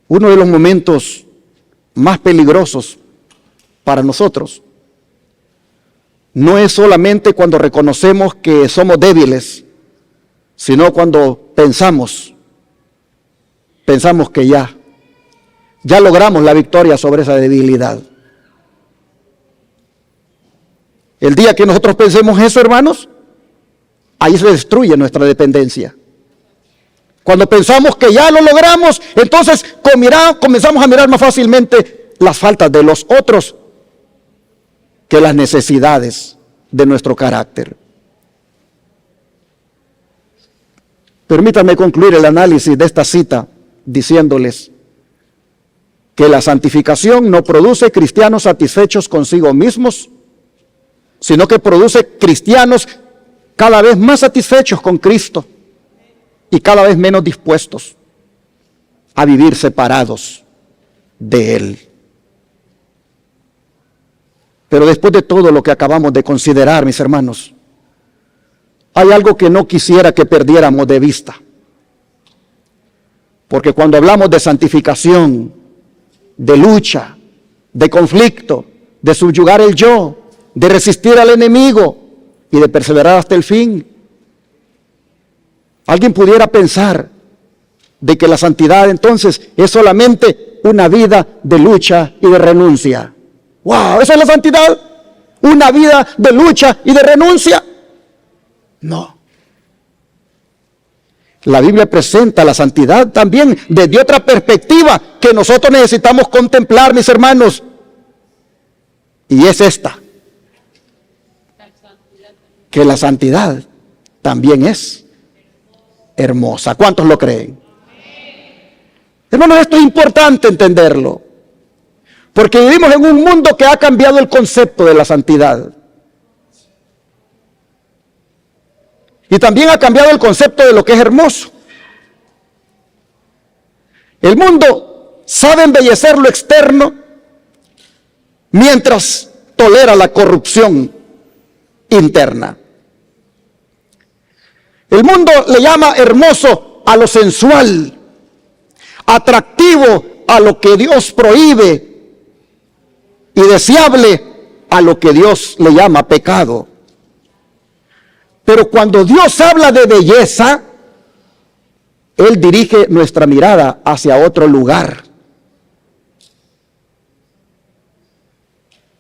Uno de los momentos más peligrosos para nosotros no es solamente cuando reconocemos que somos débiles, sino cuando pensamos que ya logramos la victoria sobre esa debilidad. El día que nosotros pensemos eso, hermanos, ahí se destruye nuestra dependencia. Cuando pensamos que ya lo logramos, entonces comenzamos a mirar más fácilmente las faltas de los otros que las necesidades de nuestro carácter. Permítanme concluir el análisis de esta cita diciéndoles que la santificación no produce cristianos satisfechos consigo mismos, sino que produce cristianos cada vez más satisfechos con Cristo y cada vez menos dispuestos a vivir separados de Él. Pero después de todo lo que acabamos de considerar, mis hermanos, hay algo que no quisiera que perdiéramos de vista. Porque cuando hablamos de santificación, de lucha, de conflicto, de subyugar el yo, de resistir al enemigo y de perseverar hasta el fin, alguien pudiera pensar de que la santidad entonces es solamente una vida de lucha y de renuncia. ¡Wow! ¿Eso es la santidad? ¿Una vida de lucha y de renuncia? No. La Biblia presenta la santidad también desde otra perspectiva que nosotros necesitamos contemplar, mis hermanos. Y es esta: que la santidad también es hermosa. ¿Cuántos lo creen? Hermanos, esto es importante entenderlo, porque vivimos en un mundo que ha cambiado el concepto de la santidad. Y también ha cambiado el concepto de lo que es hermoso. El mundo sabe embellecer lo externo mientras tolera la corrupción interna. El mundo le llama hermoso a lo sensual, atractivo a lo que Dios prohíbe y deseable a lo que Dios le llama pecado. Pero cuando Dios habla de belleza, Él dirige nuestra mirada hacia otro lugar.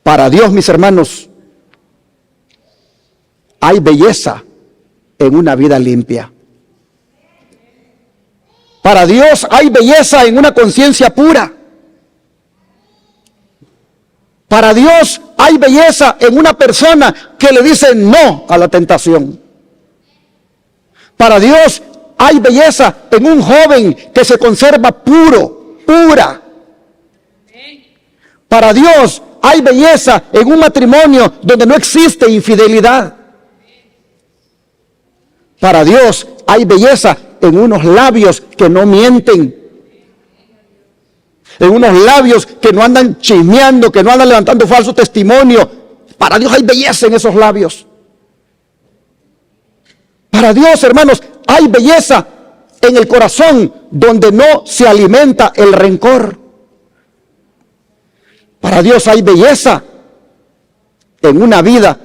Para Dios, mis hermanos, hay belleza en una vida limpia. Para Dios hay belleza en una conciencia pura. Para Dios hay belleza en una persona que le dice no a la tentación. Para Dios hay belleza en un joven que se conserva pura. Para Dios hay belleza en un matrimonio donde no existe infidelidad. Para Dios hay belleza en unos labios que no mienten, en unos labios que no andan chismeando, que no andan levantando falso testimonio. Para Dios hay belleza en esos labios. Para Dios, hermanos, hay belleza en el corazón donde no se alimenta el rencor. Para Dios hay belleza en una vida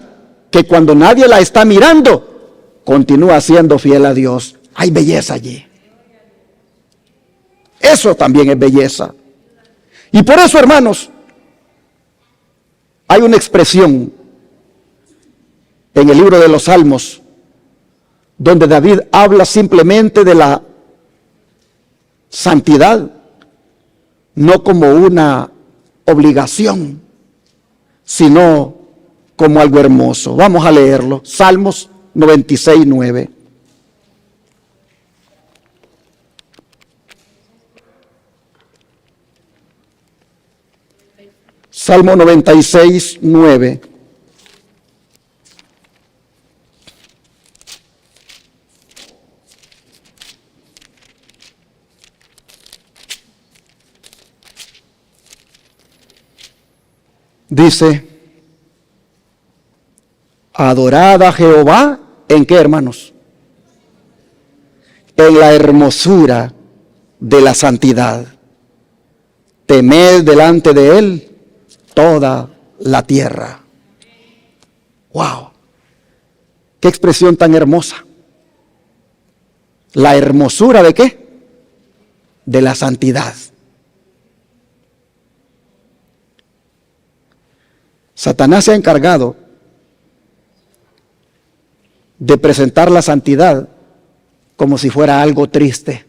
que cuando nadie la está mirando, continúa siendo fiel a Dios. Hay belleza allí. Eso también es belleza. Y por eso, hermanos, hay una expresión en el libro de los Salmos donde David habla simplemente de la santidad, no como una obligación, sino como algo hermoso. Vamos a leerlo. Salmos 96:9. Salmo 96:9. Dice, adorad a Jehová, ¿en qué, hermanos? En la hermosura de la santidad. Temed delante de él toda la tierra. ¡Wow! ¡Qué expresión tan hermosa! ¿La hermosura de qué? De la santidad. Satanás se ha encargado de presentar la santidad como si fuera algo triste.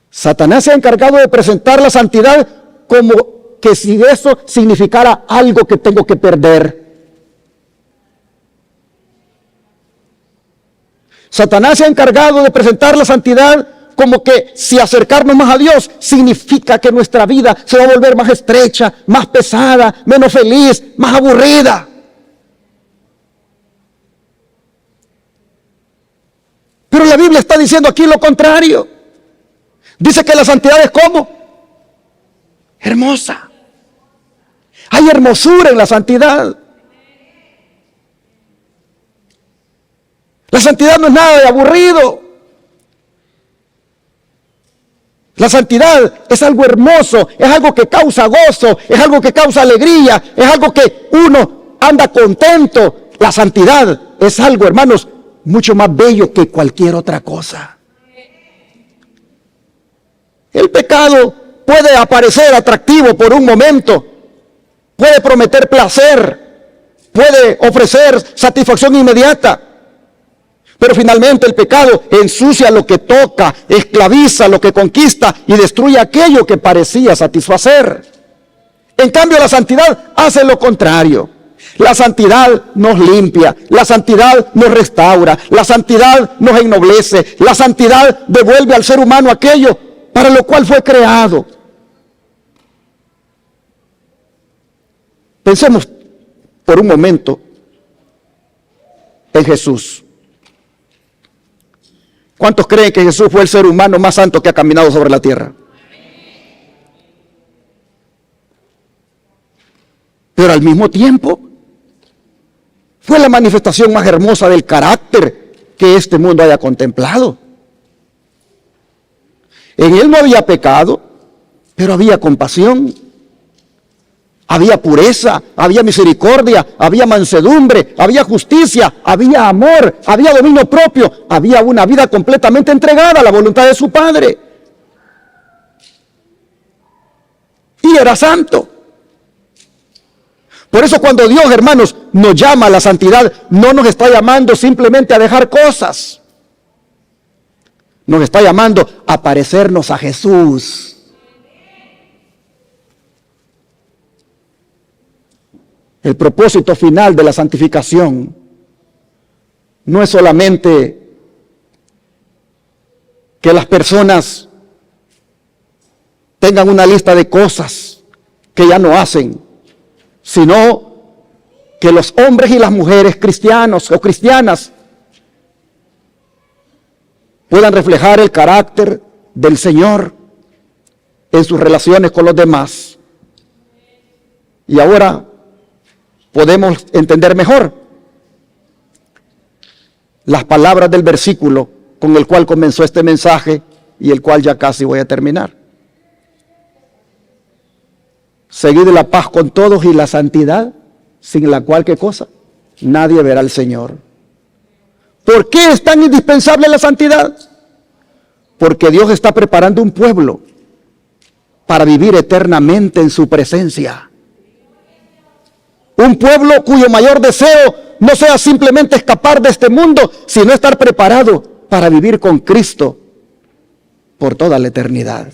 Satanás se ha encargado de presentar la santidad como que si eso significara algo que tengo que perder. Satanás se ha encargado de presentar la santidad como que si acercarnos más a Dios significa que nuestra vida se va a volver más estrecha, más pesada, menos feliz, más aburrida. Pero la Biblia está diciendo aquí lo contrario. Dice que la santidad es ¿cómo? Hermosa. Hay hermosura en la santidad. La santidad no es nada de aburrido. La santidad es algo hermoso, es algo que causa gozo, es algo que causa alegría, es algo que uno anda contento. La santidad es algo, hermanos, mucho más bello que cualquier otra cosa. El pecado puede aparecer atractivo por un momento, puede prometer placer, puede ofrecer satisfacción inmediata. Pero finalmente el pecado ensucia lo que toca, esclaviza lo que conquista y destruye aquello que parecía satisfacer. En cambio, la santidad hace lo contrario. La santidad nos limpia, la santidad nos restaura, la santidad nos ennoblece, la santidad devuelve al ser humano aquello para lo cual fue creado. Pensemos por un momento en Jesús. ¿Cuántos creen que Jesús fue el ser humano más santo que ha caminado sobre la tierra? Pero al mismo tiempo, fue la manifestación más hermosa del carácter que este mundo haya contemplado. En él no había pecado, pero había compasión, había pureza, había misericordia, había mansedumbre, había justicia, había amor, había dominio propio, había una vida completamente entregada a la voluntad de su Padre. Y era santo. Por eso cuando Dios, hermanos, nos llama a la santidad, no nos está llamando simplemente a dejar cosas. Nos está llamando a parecernos a Jesús. El propósito final de la santificación no es solamente que las personas tengan una lista de cosas que ya no hacen, sino que los hombres y las mujeres cristianos o cristianas puedan reflejar el carácter del Señor en sus relaciones con los demás. Y ahora podemos entender mejor las palabras del versículo con el cual comenzó este mensaje y el cual ya casi voy a terminar. Seguid la paz con todos y la santidad, sin la cual, ¿qué cosa? Nadie verá al Señor. ¿Por qué es tan indispensable la santidad? Porque Dios está preparando un pueblo para vivir eternamente en su presencia. Un pueblo cuyo mayor deseo no sea simplemente escapar de este mundo, sino estar preparado para vivir con Cristo por toda la eternidad.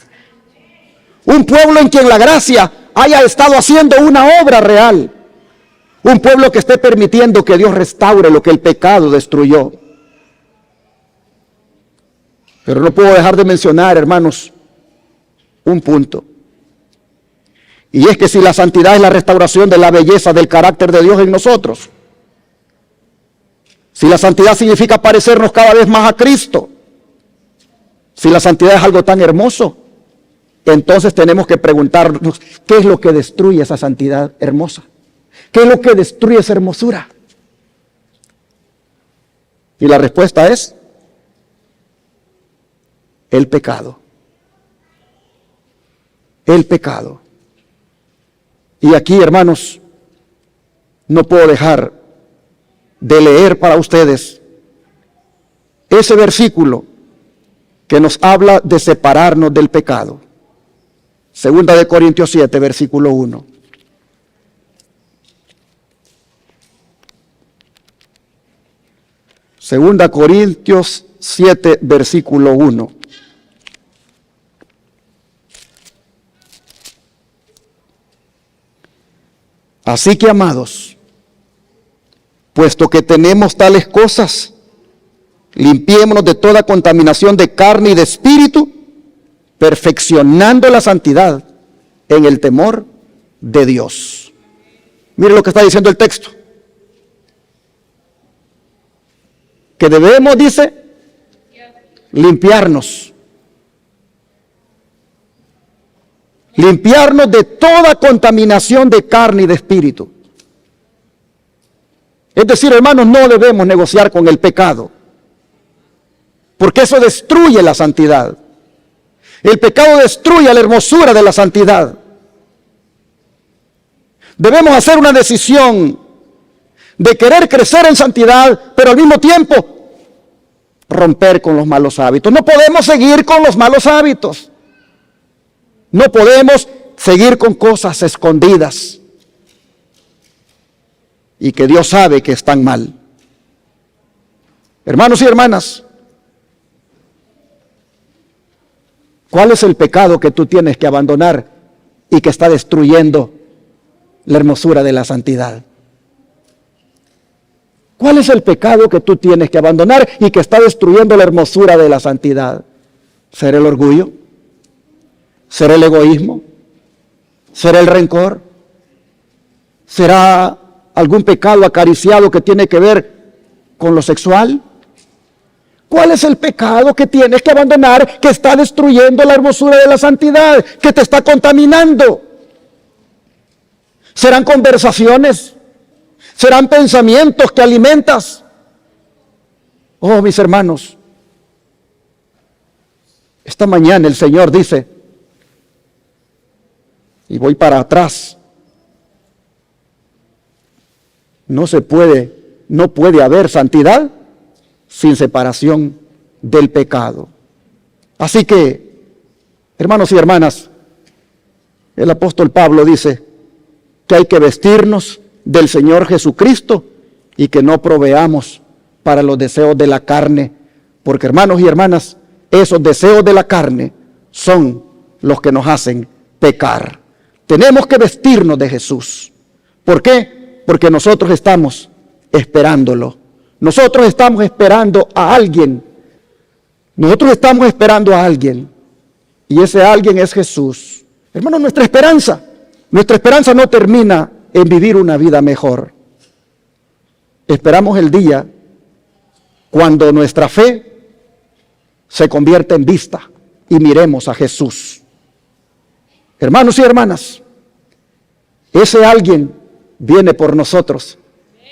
Un pueblo en quien la gracia haya estado haciendo una obra real. Un pueblo que esté permitiendo que Dios restaure lo que el pecado destruyó. Pero no puedo dejar de mencionar, hermanos, un punto. Y es que si la santidad es la restauración de la belleza del carácter de Dios en nosotros, si la santidad significa parecernos cada vez más a Cristo, Si la santidad es algo tan hermoso, entonces tenemos que preguntarnos, ¿qué es lo que destruye esa santidad hermosa? ¿Qué es lo que destruye esa hermosura? Y la respuesta es el pecado. El pecado. Y aquí, hermanos, no puedo dejar de leer para ustedes ese versículo que nos habla de separarnos del pecado. Segunda de Corintios 7, versículo 1. Segunda Corintios 7, versículo 1. Así que, amados, puesto que tenemos tales cosas, limpiémonos de toda contaminación de carne y de espíritu, perfeccionando la santidad en el temor de Dios. Mire lo que está diciendo el texto. Que debemos, dice, limpiarnos. Limpiarnos de toda contaminación de carne y de espíritu. Es decir, hermanos, no debemos negociar con el pecado, porque eso destruye la santidad. El pecado destruye la hermosura de la santidad. Debemos hacer una decisión de querer crecer en santidad, pero al mismo tiempo romper con los malos hábitos. No podemos seguir con los malos hábitos. No podemos seguir con cosas escondidas y que Dios sabe que están mal. Hermanos y hermanas, ¿cuál es el pecado que tú tienes que abandonar y que está destruyendo la hermosura de la santidad? ¿Cuál es el pecado que tú tienes que abandonar y que está destruyendo la hermosura de la santidad? ¿Será el orgullo? ¿Será el egoísmo? ¿Será el rencor? ¿Será algún pecado acariciado que tiene que ver con lo sexual? ¿Cuál es el pecado que tienes que abandonar que está destruyendo la hermosura de la santidad, que te está contaminando? ¿Serán conversaciones? ¿Serán pensamientos que alimentas? Oh, mis hermanos, esta mañana el Señor dice, y voy para atrás, no puede haber santidad sin separación del pecado. Así que, hermanos y hermanas, el apóstol Pablo dice que hay que vestirnos del Señor Jesucristo y que no proveamos para los deseos de la carne, porque, hermanos y hermanas, esos deseos de la carne son los que nos hacen pecar. Tenemos que vestirnos de Jesús. ¿Por qué? Porque nosotros estamos esperándolo. Nosotros estamos esperando a alguien. Nosotros estamos esperando a alguien. Y ese alguien es Jesús. Hermanos, nuestra esperanza no termina en vivir una vida mejor. Esperamos el día cuando nuestra fe se convierta en vista y miremos a Jesús. Hermanos y hermanas, ese alguien viene por nosotros.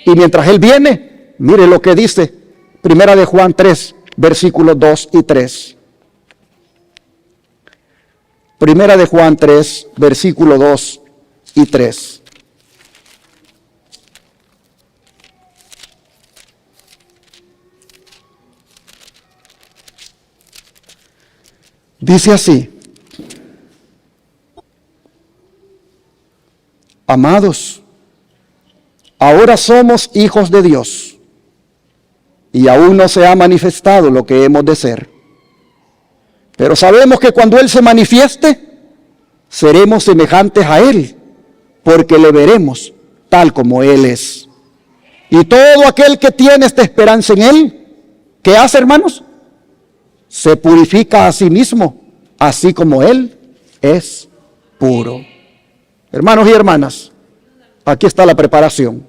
Y mientras Él viene, mire lo que dice Primera de Juan 3, versículos 2 y 3. Primera de Juan 3, versículo 2 y 3. Dice así: amados, ahora somos hijos de Dios, y aún no se ha manifestado lo que hemos de ser. Pero sabemos que cuando Él se manifieste, seremos semejantes a Él, porque le veremos tal como Él es. Y todo aquel que tiene esta esperanza en Él, ¿qué hace, hermanos? Se purifica a sí mismo, así como Él es puro. Hermanos y hermanas, aquí está la preparación.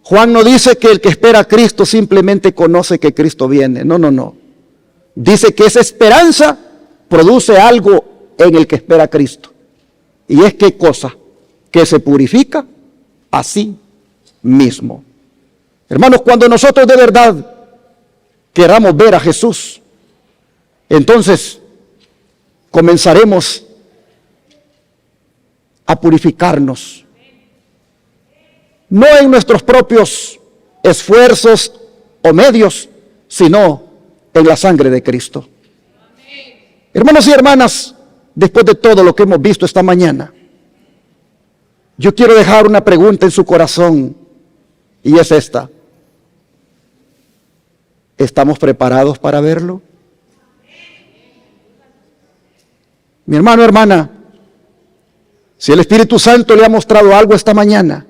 Juan no dice que el que espera a Cristo simplemente conoce que Cristo viene. No. dice que esa esperanza produce algo en el que espera a Cristo. Y es ¿qué cosa? Que se purifica a sí mismo. Hermanos, cuando nosotros de verdad queramos ver a Jesús, entonces comenzaremos a purificarnos. No en nuestros propios esfuerzos o medios, sino en la sangre de Cristo. Hermanos y hermanas, después de todo lo que hemos visto esta mañana, yo quiero dejar una pregunta en su corazón, y es esta: ¿estamos preparados para verlo? Mi hermano, hermana, si el Espíritu Santo le ha mostrado algo esta mañana,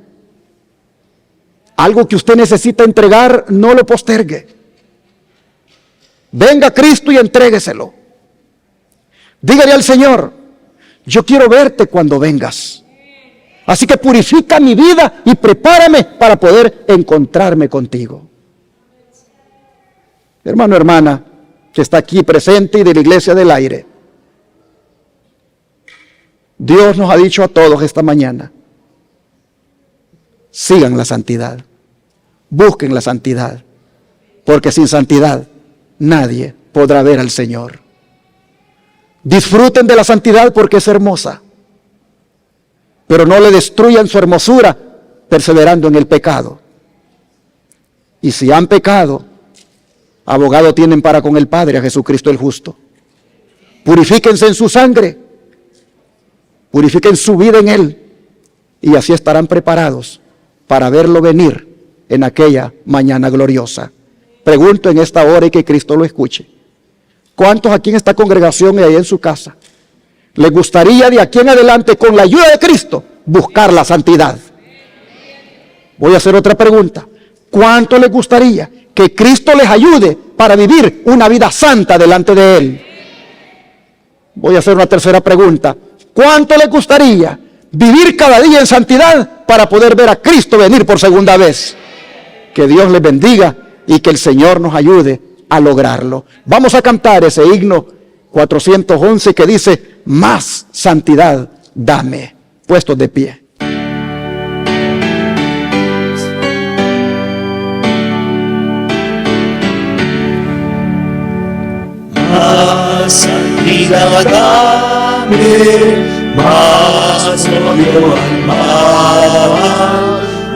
algo que usted necesita entregar, no lo postergue. Venga a Cristo y entrégueselo. Dígale al Señor: yo quiero verte cuando vengas. Así que purifica mi vida y prepárame para poder encontrarme contigo. Hermano, hermana, que está aquí presente y de la Iglesia del Aire, Dios nos ha dicho a todos esta mañana: sigan la santidad, busquen la santidad, porque sin santidad nadie podrá ver al Señor. Disfruten de la santidad porque es hermosa, pero no le destruyan su hermosura perseverando en el pecado. Y si han pecado, abogado tienen para con el Padre, a Jesucristo el justo. Purifíquense en su sangre, purifiquen su vida en Él, y así estarán preparados para verlo venir en aquella mañana gloriosa. Pregunto en esta hora y que Cristo lo escuche: ¿cuántos aquí en esta congregación y ahí en su casa les gustaría de aquí en adelante, con la ayuda de Cristo, buscar la santidad? Voy a hacer otra pregunta: ¿cuánto les gustaría que Cristo les ayude para vivir una vida santa delante de Él? Voy a hacer una tercera pregunta: ¿cuánto les gustaría vivir cada día en santidad para poder ver a Cristo venir por segunda vez? Que Dios les bendiga y que el Señor nos ayude a lograrlo. Vamos a cantar ese himno 411 que dice: más santidad dame. Puestos de pie. Más santidad dame, más odio al mal,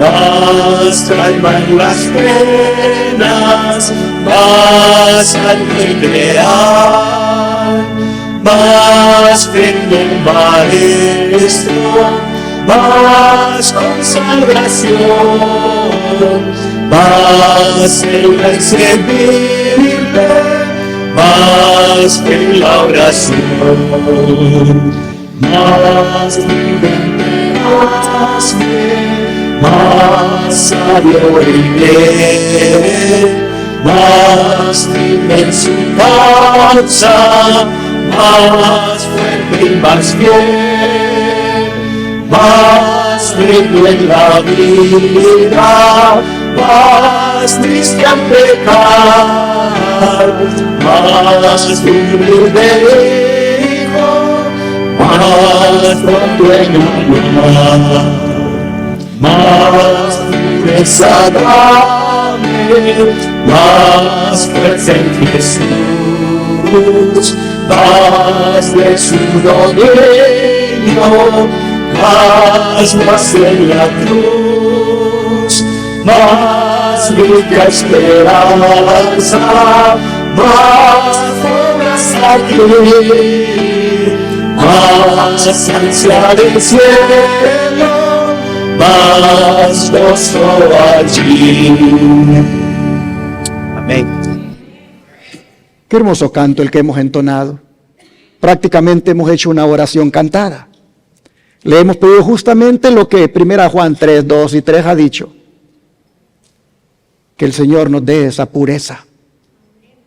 más calma en las penas, más sangre real, más fe en el Maestro, más consagración, más en servirle, más en la oración, más viviente, más bien, más sabio y bien, más firme en su causa, más fuerte y más fiel, más rico en la vida, más triste al pecar, más humilde hijo, más pronto en amar, más pureza dame, más fuerza en Jesús, más de su dominio, más en la cruz, más rica esperanza, más obras aquí, más ansia del cielo, más gozo allí. Amén. Qué hermoso canto el que hemos entonado. Prácticamente hemos hecho una oración cantada. Le hemos pedido justamente lo que 1 Juan 3, 2 y 3 ha dicho: que el Señor nos dé esa pureza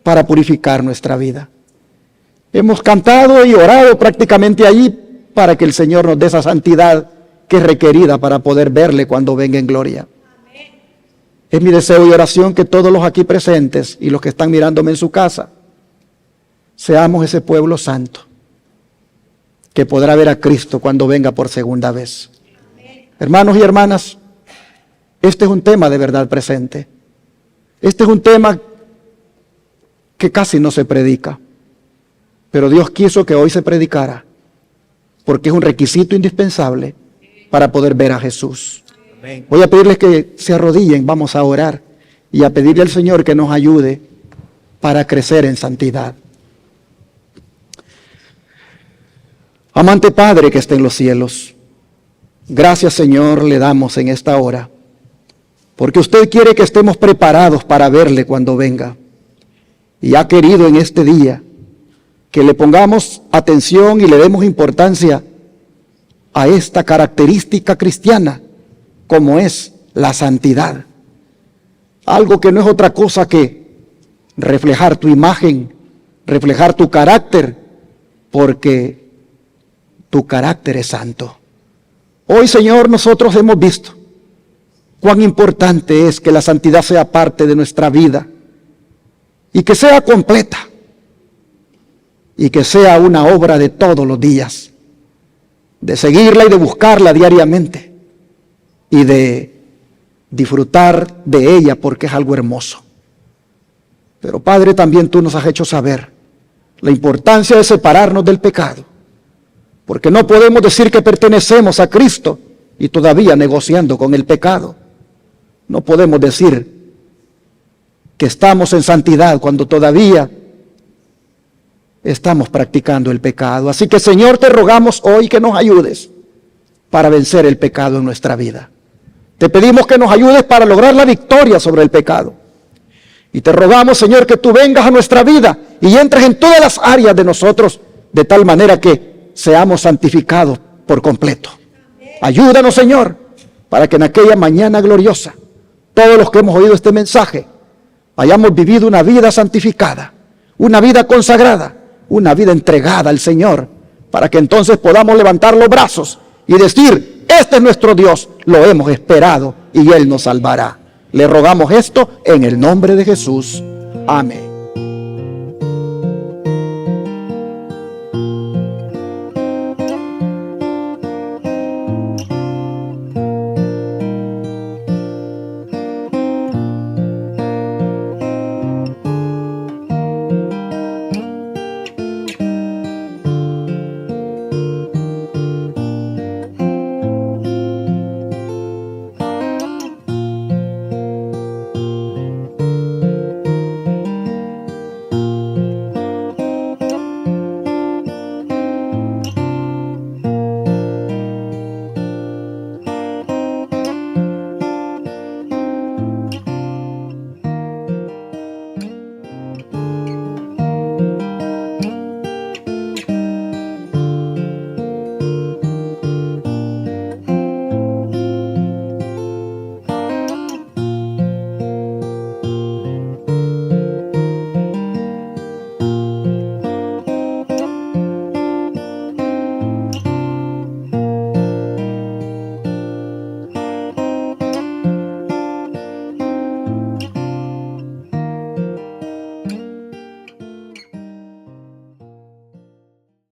para purificar nuestra vida. Hemos cantado y orado prácticamente allí para que el Señor nos dé esa santidad que es requerida para poder verle cuando venga en gloria. Es mi deseo y oración que todos los aquí presentes y los que están mirándome en su casa seamos ese pueblo santo que podrá ver a Cristo cuando venga por segunda vez. Hermanos y hermanas, este es un tema de verdad presente. Este es un tema que casi no se predica, pero Dios quiso que hoy se predicara, porque es un requisito indispensable para poder ver a Jesús. Voy a pedirles que se arrodillen, vamos a orar y a pedirle al Señor que nos ayude para crecer en santidad. Amante Padre que está en los cielos, gracias Señor le damos en esta hora, porque usted quiere que estemos preparados para verle cuando venga. Y ha querido en este día que le pongamos atención y le demos importancia a esta característica cristiana, como es la santidad. Algo que no es otra cosa que reflejar tu imagen, reflejar tu carácter, porque tu carácter es santo. Hoy, Señor, nosotros hemos visto cuán importante es que la santidad sea parte de nuestra vida y que sea completa y que sea una obra de todos los días, de seguirla y de buscarla diariamente y de disfrutar de ella porque es algo hermoso. Pero Padre, también tú nos has hecho saber la importancia de separarnos del pecado, porque no podemos decir que pertenecemos a Cristo y todavía negociando con el pecado. No podemos decir que estamos en santidad cuando todavía estamos practicando el pecado. Así que, Señor, te rogamos hoy que nos ayudes para vencer el pecado en nuestra vida. Te pedimos que nos ayudes para lograr la victoria sobre el pecado. Y te rogamos, Señor, que tú vengas a nuestra vida y entres en todas las áreas de nosotros, de tal manera que seamos santificados por completo. Ayúdanos, Señor, para que en aquella mañana gloriosa, todos los que hemos oído este mensaje, hayamos vivido una vida santificada, una vida consagrada, una vida entregada al Señor, para que entonces podamos levantar los brazos y decir, este es nuestro Dios, lo hemos esperado y Él nos salvará. Le rogamos esto en el nombre de Jesús. Amén.